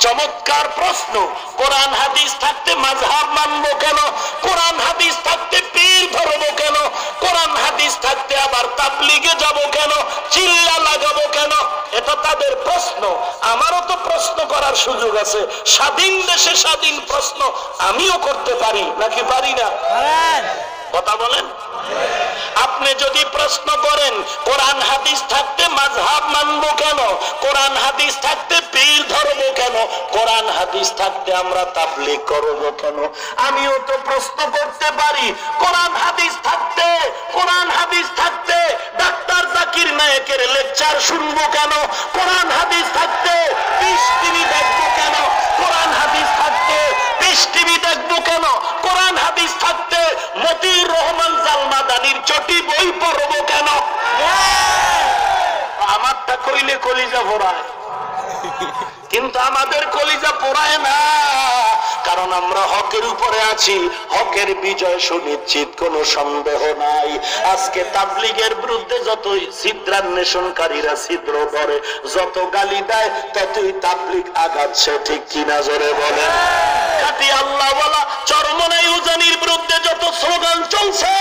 চমৎকার প্রশ্ন। কোরআন হাদিস থাকতে মাযহাব মানবো কেন? কোরআন হাদিস থাকতে পীর ধরবো কেন? কোরআন হাদিস থাকতে আবার তাবলীগে যাব কেন? চিল্লা লাগাবো কেন? এটা তাদের প্রশ্ন। আমারও তো প্রশ্ন করার সুযোগ আছে। স্বাধীন দেশে স্বাধীন প্রশ্ন আমিও করতে পারি, নাকি পারি না? কথা বলেন। আপনি যদি প্রশ্ন করেন কোরআন হাদিস থাকতে মাযহাব মানবো কেন, কোরআন হাদিস থাকতে পীর ধরবো কেন, কোরআন হাদিস থাকতে আমরা তাবলীগ করবো কেন, আমিও তো প্রশ্ন করতে পারি। কোরআন হাদিস থাকতে, কোরআন হাদিস থাকতে ডাক্তার জাকির নায়েকের লেকচার শুনবো কেন? কোরআন হাদিস থাকতে পিস টিভি দেখবো কেন? কোরআন হাদিস থাকতে পিস টিভি দেখবো কেন? কোরআন হাদিস থাকতে মতিউর রহমান জালমাদানির চটি বই পড়বো কেন? আমারটা কইলে কলিজা পোড়ায়, কিন্তু আমাদের কলিজা পোড়ায় না, কারণ আমরা হকের উপরে আছি। হকের বিজয় সুনিশ্চিত, কোনো সন্দেহ নাই। আজকে তাবলীগের বিরুদ্ধে যতই ছিদ্রান্বেষণকারীরা ছিদ্র ধরে, যত গালি দেয়, ততই তাবলীগ আগাচ্ছে। ঠিক কিনা জোরে বলেন? খাঁটি আল্লাহওয়ালা চরমনাই উজানির বিরুদ্ধে যত স্লোগান চলছে,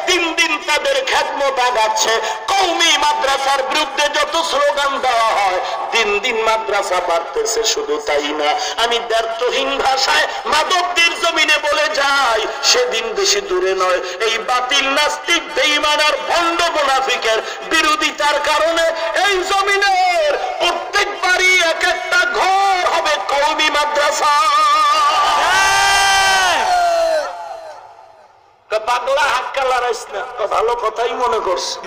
দিন দিন তাদের খেদমত আগাচ্ছে। কওমি মাদ্রাসার বিরুদ্ধে যত স্লোগান দেওয়া হয়, দিন দিন মাদ্রাসা বাড়তেছে। শুধু তাই না, আমি ব্যর্থহীন ভাষায় মাদকদের জমিনে বলে যাই, সেদিন বেশি দূরে নয়, এই বাতিল নাস্তিক বেঈমান আর ভণ্ড মুনাফিকের বিরোধিতার কারণে এই জমিনের প্রত্যেক বাড়ি এক একটা ঘর হবে কওমি মাদ্রাসা। পাগলা হাক্কা লড়াইস না, ভালো কথাই মনে করছে।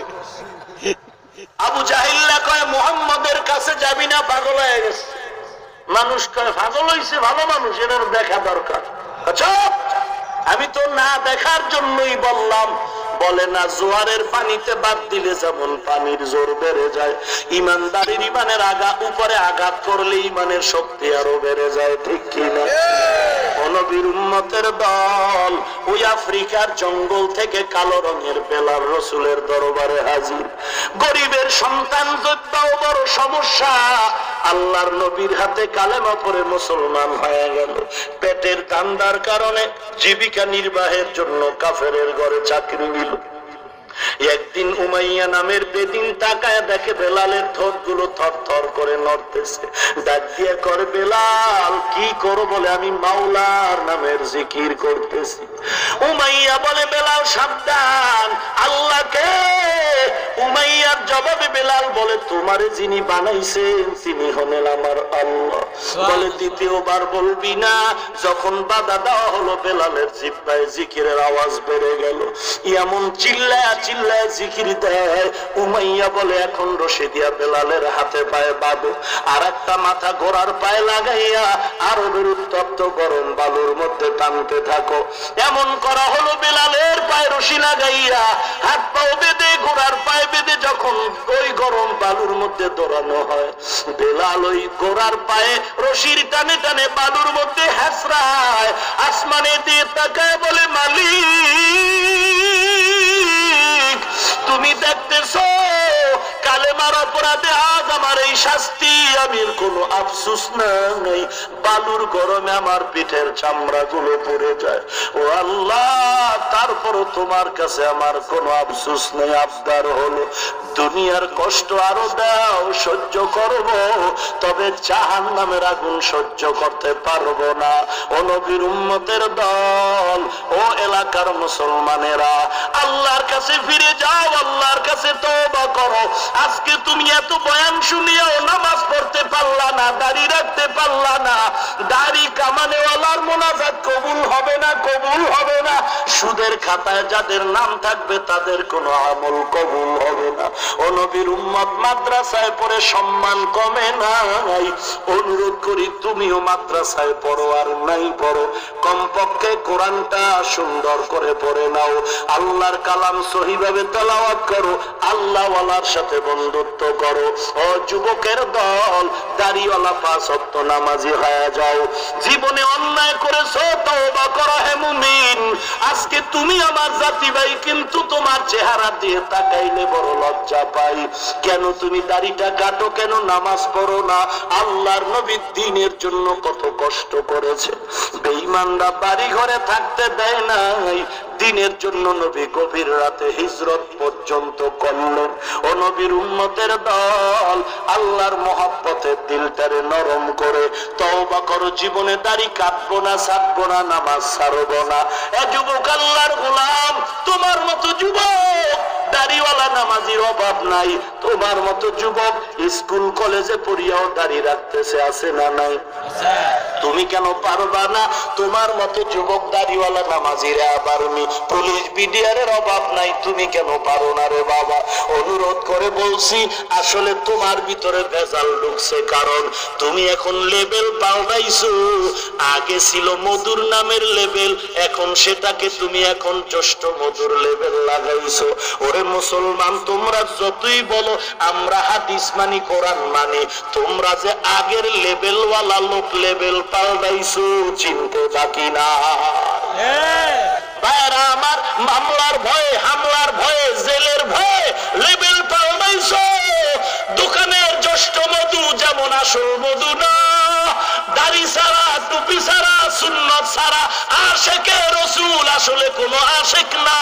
আবু জাহিল্লা কয় মুহাম্মদের কাছে যাবি না, পাগল হয়ে গেছে। মানুষ কয় পাগল হইছে, ভালো মানুষ, এটার দেখা দরকার। আচ্ছা, আমি তো না দেখার জন্যই বললাম। বলে না, জোয়ারের পানিতে বাদ দিলে যেমন পানির জোর বেড়ে যায়, ইমানদারির ইমানের উপরে আঘাত করলে ইমানের শক্তি আরো বেড়ে যায়, ঠিক কিনা? নবীর উম্মতের দল ওই আফ্রিকার জঙ্গল থেকে কালো রঙের বেলাল রসুলের দরবারে হাজির। গরিবের সন্তান যোদ্ধাও বড় সমস্যা, আল্লাহর নবীর হাতে কালেমা পড়ে মুসলমান হয়ে গেল। পেটের ধান্দার কারণে জীবিকা নির্বাহের জন্য কাফেরের ঘরে চাকরি নিল। একদিন উমাইয়া নামের বেদিন তাকায় দেখে বেলালের ঠোঁট গুলো থর থর করে নড়তেছে। ডাক দিয়ে করে, বেলাল কি করো? বলে, আমি মাওলার নামের জিকির করতেছি। উমাইয়া বলে, বেলাল সাবধান, আল্লাহকে। উমাইয়ার জবাবে বেলাল বলে, তোমারে যিনি বানাইছেন তিনি হলেন আমার আল্লাহ। বলে, দ্বিতীয়বার বলবি না। যখন বাধা দেওয়া হলো, বেলালের জিহ্বায় জিকিরের আওয়াজ বেড়ে গেল। এমন চিল্লায় চিল্লায় জিকির দেয়। উমাইয়া বলে, এখন রশি দিয়া বেলালের হাতে পায়ে বাঁধো, আর একটা মাথা ঘোড়ার পায়ে লাগাইয়া আরবের উত্তপ্ত গরম বালুর মধ্যে টানতে থাকো। এমন করা হলো, বেলালের পায়ে রশি লাগাইয়া হাত পাও বেঁধে ঘোড়ার পায়ে বেঁধে যখন ওই গরম বালুর মধ্যে দৌড়ানো হয়, বেলাল ওই ঘোড়ার পায়ে রশির টানে টানে বালুর মধ্যে হেসরায়। আসমানে দিয়ে তাকায় বলে, মালিক তুমি দেখতেছো কালেমার অপরাধে আজ আমার এই শাস্তি, আমি কোনো আফসোস নাই। বালুর গরমে আমার পিঠের চামড়া গুলো পড়ে যায়। ও আল্লাহ, তারপরও তোমার কাছে আমার কোনো আফসোস নেই। আবদার হলো, দুনিয়ার কষ্ট আরো দাও, সহ্য করব, তবে জাহান্নামের আগুন সহ্য করতে পারবো না। ও নবীর উম্মতের দল, ও এলাকার মুসলমানেরা, আল্লাহর কাছে ফিরে যাও, আল্লাহর কাছে তওবা করো। আজকে তুমি এত বয়ান শুনিয়াও নামাজ পড়তে পারলা না, দাড়ি রাখতে পারলা না। দাড়ি কামানেওয়ালার মোনাজাত কবুল হবে না, কবুল হবে না। সুদের খাতায় যাদের নাম থাকবে তাদের কোনো আমল কবুল হবে না। ও নবীর উম্মত, মাদ্রাসায় পড়ে সম্মান কমে নাই। অনুরোধ করি তুমিও মাদ্রাসায় পড়ো, আর নাই পড়ো, কমপক্ষে কোরআনটা সুন্দর করে পড়ে নাও। আল্লাহর কালাম সহিভাবে তেলাওয়াত করো, আল্লাহওয়ালার সাথে বন্ধুত্ব করো। ও যুবকের দল, দাড়িওয়ালা 5 ওয়াক্ত নামাজি হয়ে যাও। জীবনে অন্যায় করেছো, তওবা করো হে মুমিন। আজকে তুমি আমার জাতি ভাই, কিন্তু তোমার চেহারা দিয়ে তাকাইলে বড় লজ্জা পাই। কেন তুমি দাড়িটা কাটো, কেন নামাজ পড়ো না? আল্লাহর নবী দ্বীনের জন্য কত কষ্ট করেছে। বেঈমানরা বাড়ি ঘরে থাকতে দেয় নাই, দ্বীনের জন্য নবী গভীর রাতে হিজরত পর্যন্ত করলেন। ও নবীর উম্মতের দল, আল্লাহর মহব্বতের দিলটারে নরম করে তওবা করো। জীবনে দাড়ি কাটবো না, ছাড়বো না, নামাজ ছাড়বো না। এ যুবক, আল্লাহর গোলাম, তোমার মতো যুবক দাড়িওয়ালা নামাজির অভাব নাই। তোমার মতো যুবক স্কুল কলেজে পড়িয়াও দাড়ি রাখতেছে, আছে না নাই? তুমি কেন পারবা না? তোমার মতো যুবক দাড়িওয়ালা নামাজিরা আবার পুলিশ বিডিআরের অভাব নাই, তুমি কেন পারো না রে বাবা? অনুরোধ করে বলছি, আসলে তোমার ভিতরে ভেজাল ঢুকছে, কারণ তুমি এখন লেবেল পাল্টাইছো। আগে ছিল মধুর নামের লেবেল, এখন সেটাকে তুমি এখন জ্যেষ্ঠ মধুর লেবেল লাগাইছো। ওরে মুসলমান, তোমরা যতই বলো আমরা হাদিস মানি, কোরআন মানি, তোমরা যে আগের লেবেলওয়ালা লোক লেবেল পাল্টাইছো, চিনতে বাকি না। ভাইরা আমার, মামলার ভয়ে, হামলার ভয়ে, জেলের ভয়ে লেবেল পাল্টাইছো। দোকানের জ্যেষ্ঠ মধু যেমন আসল মধু না। দাড়ি ছাড়া, টুপি ছাড়া, সুন্নত ছাড়া আশেকে রাসূল আসলে কোনো আশেক না।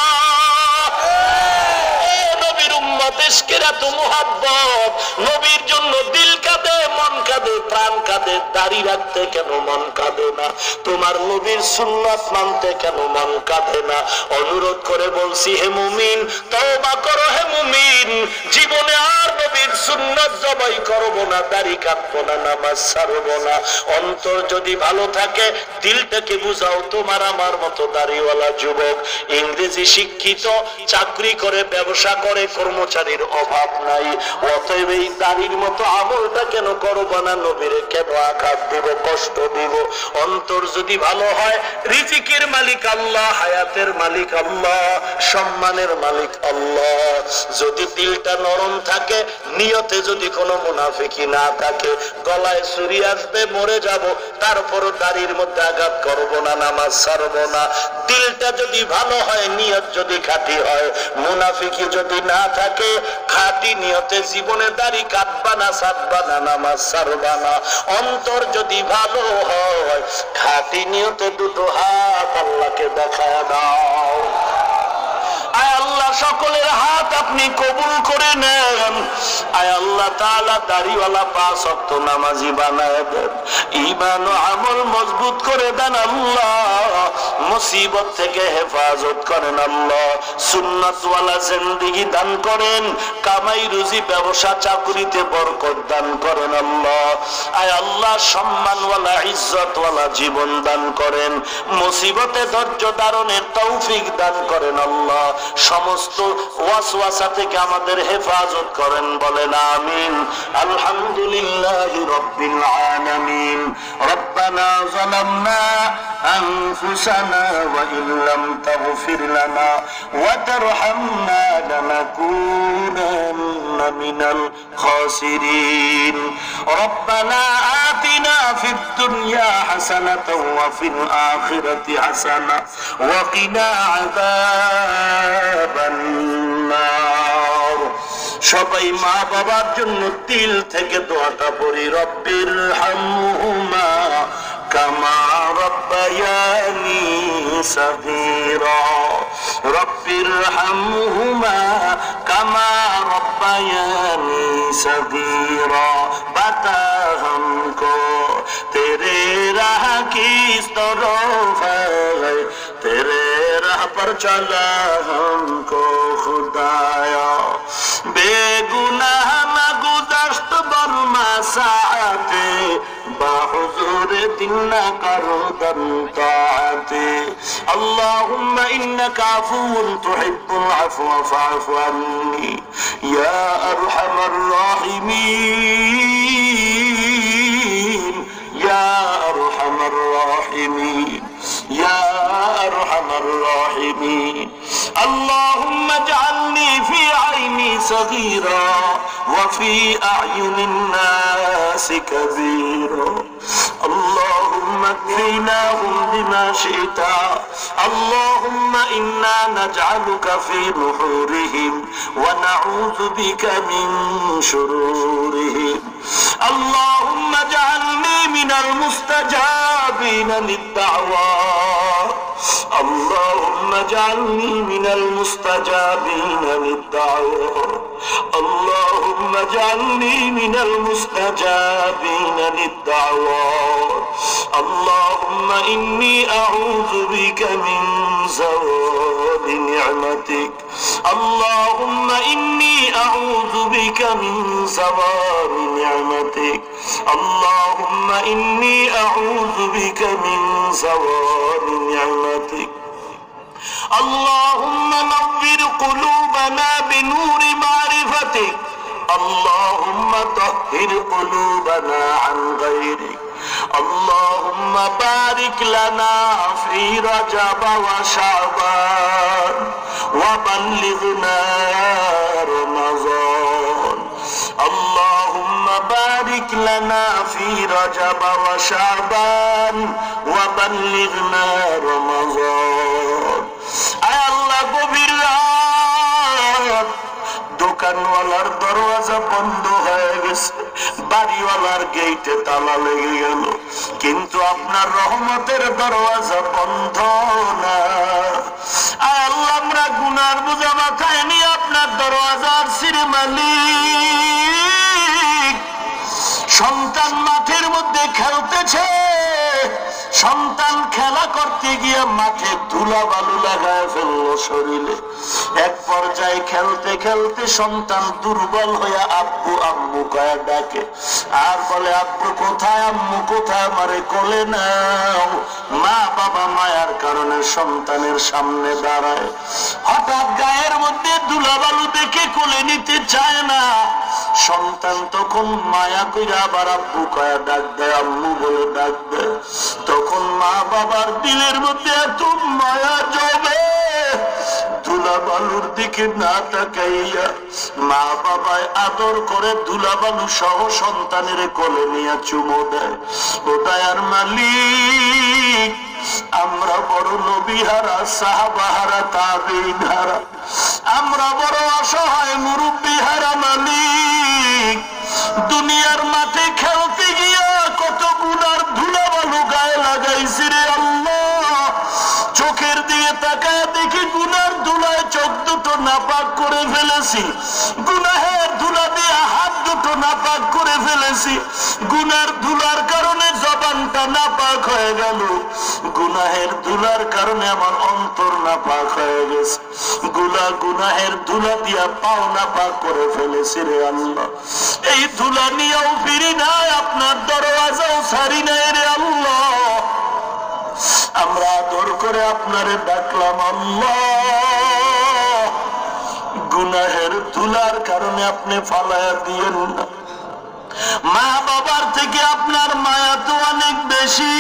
নবীর উম্মত, ইশকের এত মুহাব্বত, নবীর জন্য দিল কাঁপে রাখতে মন কাঁদে, প্রাণ কাঁদে, দাড়ি রাখতে কেন মন কাঁদে না? তোমার নবীর সুন্নাত মানতে কেন মন কাঁদে না? অনুরোধ করে বলছি, হে মুমিন, তওবা করো হে মুমিন, জীবনে আর নবীর সুন্নাত জবাই করব না, দাড়ি কাটবো না, নামাজ ছাড়বো না। অন্তর যদি ভালো থাকে, দিলটাকে বুঝাও। তোমার আমার মতো দাড়িওয়ালা যুবক, ইংরেজি শিক্ষিত, চাকরি করে, ব্যবসা করে, কর্মচারীর অভাব নাই। অতএব এই দাড়ির মতো আমলটা কেন করবো না? নবীরে কেন আঘাত দিব, কষ্ট দিব? অন্তর যদি ভালো হয়, রিজিকের মালিক আল্লাহ, হায়াতের মালিক আল্লাহ, সম্মানের মালিক আল্লাহ। যদি দিলটা নরম থাকে, নিয়তে যদি কোনো মুনাফিকি না থাকে, গলায় ছুরি আসবে, মরে যাব, তারপরও দাড়ির মধ্যে আঘাত করব না, নামাজ ছাড়বো না। দিলটা যদি ভালো হয়, নিয়ত যদি খাঁটি হয়, মুনাফিকি যদি না থাকে, খাঁটি নিয়তে জীবনে দাড়ি কাটবা না, ছাড়বা না, নামাজ ছাড়বা না। অন্তর যদি ভালো হয়, খাঁটি নিয়তে দুটো হাত আল্লাহকে দেখা দাও। আয় আল্লাহ, সকলের হাত আপনি কবুল করে নেন। আয় আল্লাহ তাআলা দাড়িওয়ালা 5 ওয়াক্ত নামাজি বানায় দেন, ঈমান ও আমল মজবুত করে দেন আল্লাহ। মুসিবত থেকে হেফাজত করেন আল্লাহ। সুন্নাতওয়ালা জিন্দেগি দান করেন, কামাই রুজি, ব্যবসা চাকরিতে বরকত দান করেন আল্লাহ। আয় আল্লাহ, সম্মানওয়ালা, ইজ্জতওয়ালা জীবন দান করেন, মুসিবতে ধৈর্য ধারণের তৌফিক দান করেন আল্লাহ। সমস্ত ওয়াসওয়াসা থেকে আমাদের হেফাজত করেন, বলেন আমিন। আলহামদুলিল্লাহি রাব্বিল আলামিন। রব্বানা যালামনা আনফুসানা ওয়া ইন লাম তাগফির লানা ওয়া তারহামনা লানাকুনান্না মিনাল খাসিরিন। রব্বানা আতিনা ফিদ দুনিয়া হাসানাতাও ওয়া ফিল আখিরাতি হাসানাহ ওয়া কিনা আযাবান নার। সবাই মা বাবার জন্য দিল থেকে দোয়াটা পড়ি, রব্বির হামহুমা কামা রব্বায়ানি সগীরা। রব্বির হামহুমা কামা রব্বায়ানি সগীরা। বাতা हमको तेरे राह की तरफ है, तेरे राह पर चला हमको खुदाया। बेगुनाह ना गुज़श्त बर्मा साते, बाहुजूर दिन न करो दम ताते। اللهم إنك عفو تحب العفو فاعف عني يا أرحم الراحمين يا أرحم الراحمين يا أرحم الراحمين. اللهم اجعلني في عيني صغيرا وفي أعين الناس كبيرا. اللهم اكفناهم بما شئت. اللهم إنا نجعلك في نحورهم ونعوذ بك من شرورهم. اللهم اجعلني من المستجابين للدعوات. اللهم اجعلني من المستجابين للدعوات. اللهم اجعلني من المستجابين للدعوات. اللهم إني أعوذ بك من زوال نعمتك. اللهم إني أعوذ بك من زوال نعمتك. اللهم إني أعوذ بك من زوال نعمتك. اللهم نور قلوبنا بنور معرفتك. اللهم طهر قلوبنا عن غيرك. اللهم بارك لنا في رجب وشعبان وبلغنا رمضان. اللهم بارك لنا في رجب وشعبان وبلغنا رمضان. আয় আল্লাহ, গভীর রাত, দোকানওয়ালার দরওয়াজা বন্ধ হয়ে গেছে, বাড়িওয়ালার গেটে তালা লেগে গেল, কিন্তু আপনার রহমতের দরওয়াজা বন্ধ না। আয় আল্লাহ, আমরা গুনার বোঝা মাথায় নিয়ে আপনার দরওয়াজার সির মালিক, সন্তান মাঠের মধ্যে খেলতেছে, সন্তান খেলা করতে গিয়ে মাঠে ধুলা বালু লাগায় ফেললো শরীরে। এক পর্যায়ে খেলতে খেলতে সন্তান দুর্বল হয়ে আব্বু আম্মু কয়ে ডাকে, আর বলে আব্বু কোথায়, আম্মু কোথায়, আমারে কোলে নাও। মা বাবা মায়ার কারণে সন্তানের সামনে দাঁড়ায়, হঠাৎ গায়ের মধ্যে ধুলা বালু দেখে কোলে নিতে চায় না। সন্তান তখন মায়া কইরা আবার আব্বু কয়া ডাক দেয়, আম্মু বলে ডাক দেয়। তখন মা বাবার দিলের মধ্যে এত মায়া জমে, ধুলা বালুর দিকে না তাকাইয়া মা বাবায় আদর করে ধুলা বালু সহ সন্তানের কোলে নিয়ে চুমো দেয়। ও দয়ার মালিক, আমরা বড় নবীহারা, সাহাবাহারা, তাবেঈন হারা, আমরা বড় অসহায় মুরব্বী হারা মালিক। দুনিয়ার মাঠে খেলতে গিয়া কত গুনার ধুলা বালু গায়ে লাগাইছি রে আল্লাহ। চোখের দিয়ে তাকায় দেখি গুনার ধুলায় চোখ দুটো নাপাক করে ফেলেছি, গুনাহের ধুলা দিয়ে হাত দুটো নাপাক করে ফেলেছি, গুনার ধুলার কারণে জবানটা নাপাক হয়ে গেল, গুনাহের ধুলার কারণে আমার অন্তর নাপাক হয়ে গেছে, গুনাহের ধুলা দিয়া পাও নাপাক করে ফেলেছি রে আল্লাহ। এই ধুলা নিয়েও ফিরি নাই, আপনার দরওয়াজাও ছাড়ি নাই রে আল্লাহ। আমরা আদর করে আপনারে ডাকলাম আল্লাহ, গুনাহের ধুলার কারণে আপনি ফালায়া দিয়েন না। মা বাবার থেকে আপনার মায়া তো অনেক বেশি।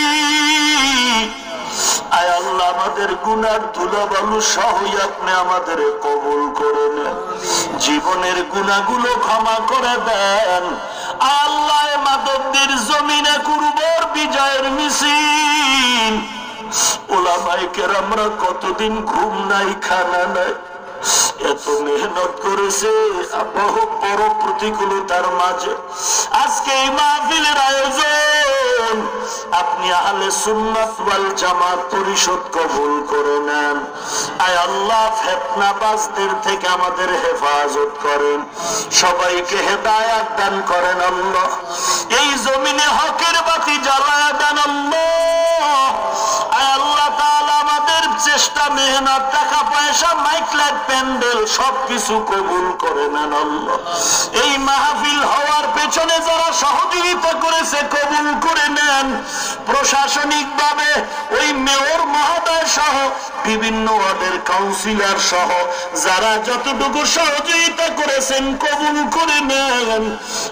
আয় আল্লাহ, আমাদের গুনার ধুলা বালু সহই আপনি আমাদের কবুল করে নেন, জীবনের গুনাহগুলো ক্ষমা করে দেন। আল্লাহ, মাদবদের জমিনে কুরবার বিজয়ের মিছিল, ওলামায়ে কেরামরা কতদিন ঘুম নাই, খানা নাই, এত মেহনত করেছে বহু বড় প্রতিকূলতার মাঝে আজকে এই মাহফিলের আয়োজন। আপনি আহলে সুন্নাত ওয়াল জামাত পরিষদ কবুল করে নেন। আয় আল্লাহ, ফিতনাবাজদের থেকে আমাদের হেফাজত করেন, সবাইকে হেদায়েত দান করেন আল্লাহ। এই জমিনে হকের বাতি জ্বালায়া দেন আল্লাহ। আয় আল্লাহ তাআলা, আমাদের চেষ্টা, মেহনত, টাকা পয়সা, মাইক লাইট, প্যান্ডেল সবকিছু কবুল করে নেন আল্লাহ। এই মাহফিল হওয়ার পেছনে যারা সহযোগিতা করেছে কবুল করে নেন। প্রশাসনিক ভাবে ওই মেয়র মহোদয় সহ বিভিন্ন ওয়ার্ডের কাউন্সিলর সহ যারা যতটুকু সহযোগিতা করেছেন কবুল করে নেন।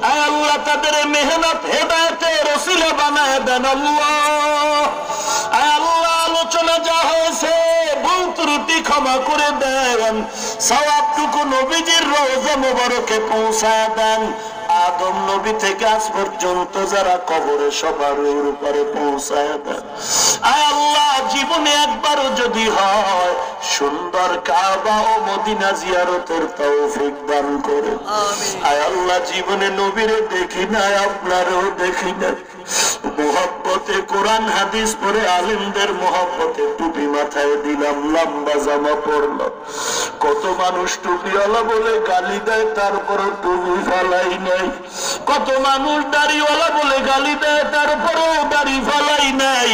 আয় আল্লাহ, তাদের মেহনত হেদায়েতের ওসিলা বানায় দেন আল্লাহ। আয় আল্লাহ, আলোচনা যা হয়েছে ভুল ত্রুটি ক্ষমা করে দেন, সওয়াবটুকু নবীজির রওজা মোবারকে পৌঁছায় দেন। আদম নবী থেকে আজ পর্যন্ত যারা কবরে সবার উপরে পৌঁছায় দেন। আয় আল্লাহ, জীবনে একবারও যদি হয় সুন্দর কাবা ও মদিনা জিয়ারতের তৌফিক দান করেন। আয় আল্লাহ, জীবনে নবীরে দেখি না, আপনারও দেখি না, মোহাব্বতে কোরআন হাদিস পড়ে আলিমদের মোহাব্বতে টুপি মাথায় দিলাম, লম্বা জামা পড়লাম। কত মানুষ টুপিওয়ালা বলে গালি দেয়, তারপরে টুপি ফালাই নাই। কত মানুষ দাড়িওয়ালা বলে গালি দেয়, তারপরেও দাড়ি ফালাই নাই।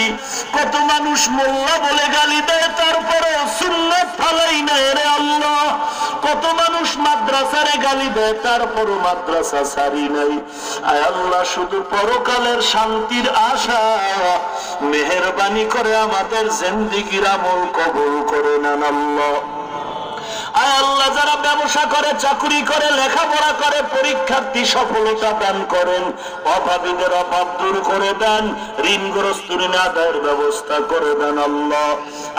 কত মানুষ মোল্লা বলে গালি দেয়, তারপরেও সুন্নাত ফালাই নাই রে আল্লাহ। কত মানুষ মাদ্রাসারে গালি দেয়, তারপরও মাদ্রাসা ছাড়ি নাই। আয় আল্লাহ, শুধু পরকালের শান্তির আশা মেহেরবানি করে আমাদের জিন্দেগির আমল কবুল করে নেন আল্লাহ। আয় আল্লাহ, যারা ব্যবসা করে, চাকরি করে, লেখাপড়া করে, পরীক্ষার্থী সফলতা দান করেন, অভাবীদের অভাব দূর করে দেন, ঋণগ্রস্ত ঋণ আদায়ের ব্যবস্থা করে দেন আল্লাহ।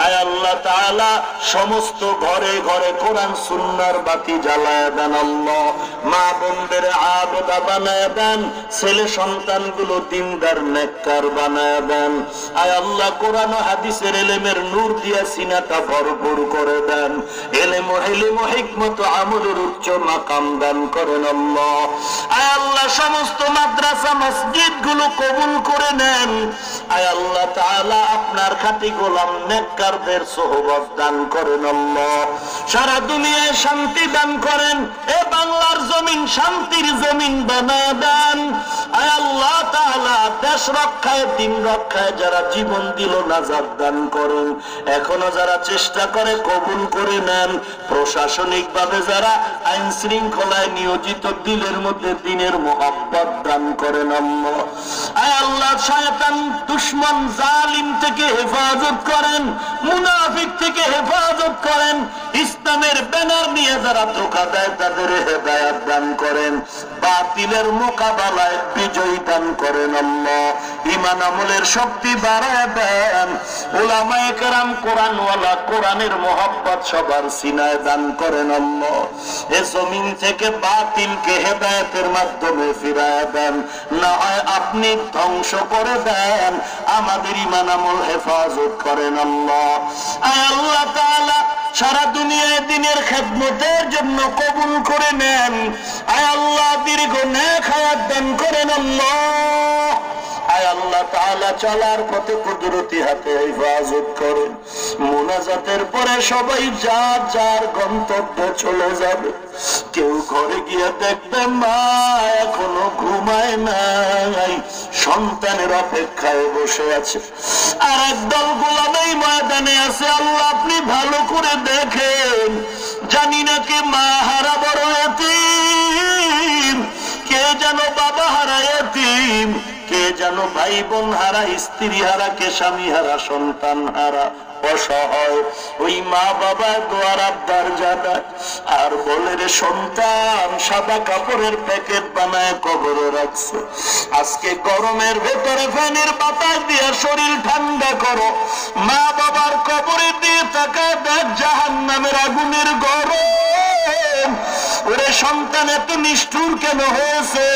আয় আল্লাহ তাআলা, সমস্ত ঘরে ঘরে কোরআন সুন্নাহর বাতি জ্বালায় দেন আল্লাহ। মা বোনদের আবেদা বানায় দেন, ছেলে সন্তানগুলো দিনদার নেককার বানায় দেন। আয় আল্লাহ, কোরআন ও হাদিসের ইলমের নূর দিয়া সিনাটা ভরপুর করে দেন। ইলম হিকমত আমলের উচ্চ মাকাম দান করেন আল্লাহ। আয় আল্লাহ, সমস্ত মাদ্রাসা মসজিদ গুলো কবুল করে নেন। আয় আল্লাহ তাআলা আপনার খাঁটি গোলাম নেককারদের সোহবত দান করেন আল্লাহ। সারা দুনিয়ায় শান্তি দান করেন, এ বাংলার জমিন শান্তির জমিন বানায় দেন। আয় আল্লাহ তাআলা দেশ রক্ষায় দিন রক্ষায় যারা জীবন দিল নাজাত দান করেন, এখনো যারা চেষ্টা করে কবুল করে নেন। প্রশাসনিক ভাবে যারা আইন শৃঙ্খলায় নিয়োজিত দিলের মধ্যে দিনের মোহাব্বত দান করেন আল্লাহ। আয় আল্লাহ শয়তান দুশমন জালিম থেকে হেফাজত করেন, মুনাফিক থেকে হেফাজত করেন। ইসলামের ব্যানার নিয়ে যারা ধোঁকা দেয় তাদের হেদায়েত দান করেন, বাতিলের মোকাবেলায় বিজয় দান করেন আল্লাহ। ঈমান আমলের শক্তি বাড়ায় দেন, উলামায়ে কেরাম কোরআনওয়ালা কোরআনের মোহাব্বত সবার সিনায় দান করেন আল্লাহ। এ জমিন থেকে বাতিলকে হেদায়েতের মাধ্যমে ফিরায় দেন, না হয় আপনি ধ্বংস করে দেন। আমাদের ঈমান আমল হেফাজত করেন আল্লাহ। আয় আল্লাহ তাআলা সারা দুনিয়ায় দিনের খেদমতের জন্য কবুল করে নেন। আয় আল্লাহ দীর্ঘ নেক হায়াত দান করেন আল্লাহ। আয় আল্লাহ তাআলা চলার পথে কুদরতি হাতে হেফাজত করেন। মুনাজাতের পরে সবাই যার যার গন্তব্যে চলে যাবে। কেউ ঘরে গিয়ে দেখবে মা এখনো ঘুমায় নাই, সন্তানের অপেক্ষায় বসে আছে। আর একদল গোলাম এই ময়দানে আছে। আল্লাহ আপনি ভালো করে দেখেন, জানি না কে মা হারা বড় এতিম, কে যেন বাবা হারা এতিম, কে যেন ভাই বোন হারা, স্ত্রী হারা, কে স্বামী হারা, সন্তান হারা, অসহায়। ওই মা বাবা দোয়ার আবদার জানায় আর বলে রে সন্তান সাদা কাপড়ের প্যাকেট বানায় কবরে রাখছো, আজকে গরমের ভেতরে ফ্যানের বাতাস দিয়ে শরীর ঠান্ডা করো। মা বাবার কবরে দিয়ে তাকায় দেখ জাহান্নামের আগুনের গরম। ওরে সন্তান এত নিষ্ঠুর কেন হয়েছে?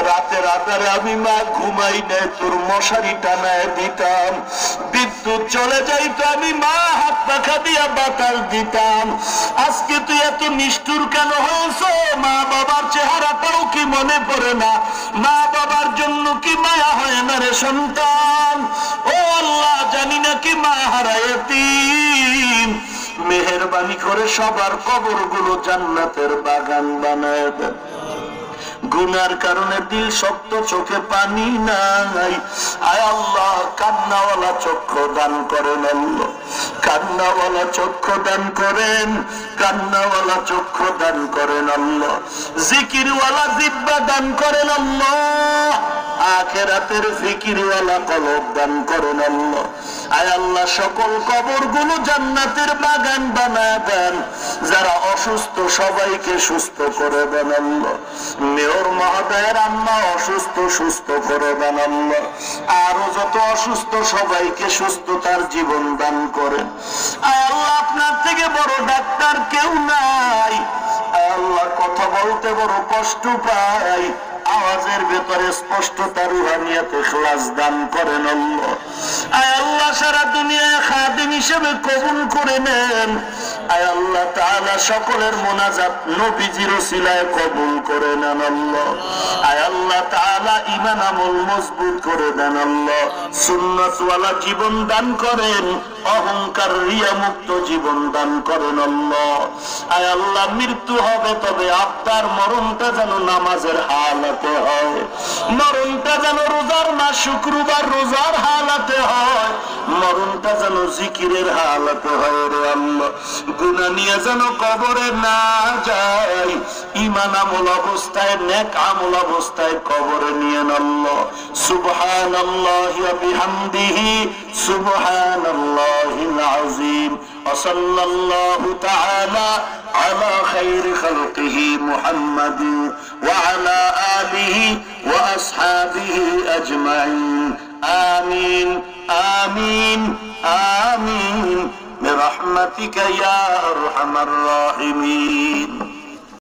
রাতের আধারে আমি মা ঘুমাই নাই, তোর মশারি টানায় দিতাম, বিদ্যুৎ চলে যাইতো আমি মা হাত পাখা দিয়া বাতাস দিতাম। আজকে তুই এত নিষ্ঠুর কেন হয়েছে? মা বাবার চেহারাটাও কি মনে পড়ে না? মা বাবার জন্য কি মায়া হয় না রে সন্তান? ও আল্লাহ জানি না কি মা হারা এতিম, মেহেরবানি করে সবার কবরগুলো জান্নাতের বাগান বানায় দেন। গুনার কারণে দিল শক্ত, চোখে পানি নাই। আয় আল্লাহ কান্নাওয়ালা চক্ষু দান করেন আল্লাহ, কান্নাওয়ালা চক্ষু দান করেন, কান্নাওয়ালা চক্ষু দান করেন আল্লাহ। জিকিরওয়ালা জিহ্বা দান করেন আল্লাহ, আখিরাতের ফিকিরওয়ালা কলব দান করেন আল্লাহ। আয় আল্লাহ সকল কবরগুলো জান্নাতের বাগান বানায় দেন। যারা অসুস্থ সবাইকে সুস্থ করে দেন আল্লাহ। মেয়র মহোদয়ের আম্মা অসুস্থ, সুস্থ করে দেন আল্লাহ। আরো যত অসুস্থ সবাইকে সুস্থতার জীবন দান করেন। আয় আল্লাহ আপনার থেকে বড় ডাক্তার কেউ নাই। আয় আল্লাহ কথা বলতে বড় কষ্ট পাই, আওয়াজের ভেতরে স্পষ্টতা রুহানিয়াতে ইখলাস দান করেন আল্লাহ। আয় আল্লাহ সারা দুনিয়ায় খাদিম হিসেবে কবুল করে নেন। আয় আল্লাহ তাআলা সকলের মোনাজাত নবীজির ওসিলায় কবুল করে নেন আল্লাহ। আয় আল্লাহ তাআলা ঈমান আমল মজবুত করে দেন আল্লাহ। সুন্নাতওয়ালা জীবন দান করেন, অহংকার রিয়া মুক্ত জীবন দান করেন আল্লাহ। আয় আল্লাহ মৃত্যু হবে তবে আপনার মরণটা যেন নামাজের হালাতে হয়, মরণটা যেন রোজার মাস শুক্রবার রোজার হালাতে হয়, মরণটা যেন জিকিরের হালাতে হয় রে আল্লাহ। গুনাহ নিয়ে যেন কবরে না যায়, ঈমান আমল অবস্থায় নেক আমল অবস্থায় কবরে নিয়ে আল্লাহ। সুবহানাল্লাহি ওয়া বিহামদিহি সুবহানাল্লাহিল আযীম। ওয়া সাল্লাল্লাহু তাআলা আলা খায়রি খালকিহি মুহাম্মাদিন ওয়া আলা আলিহি ওয়া আসহাবিহি আজমাইন। আমিন আমিন আমিন برحمتك يا أرحم الراحمين।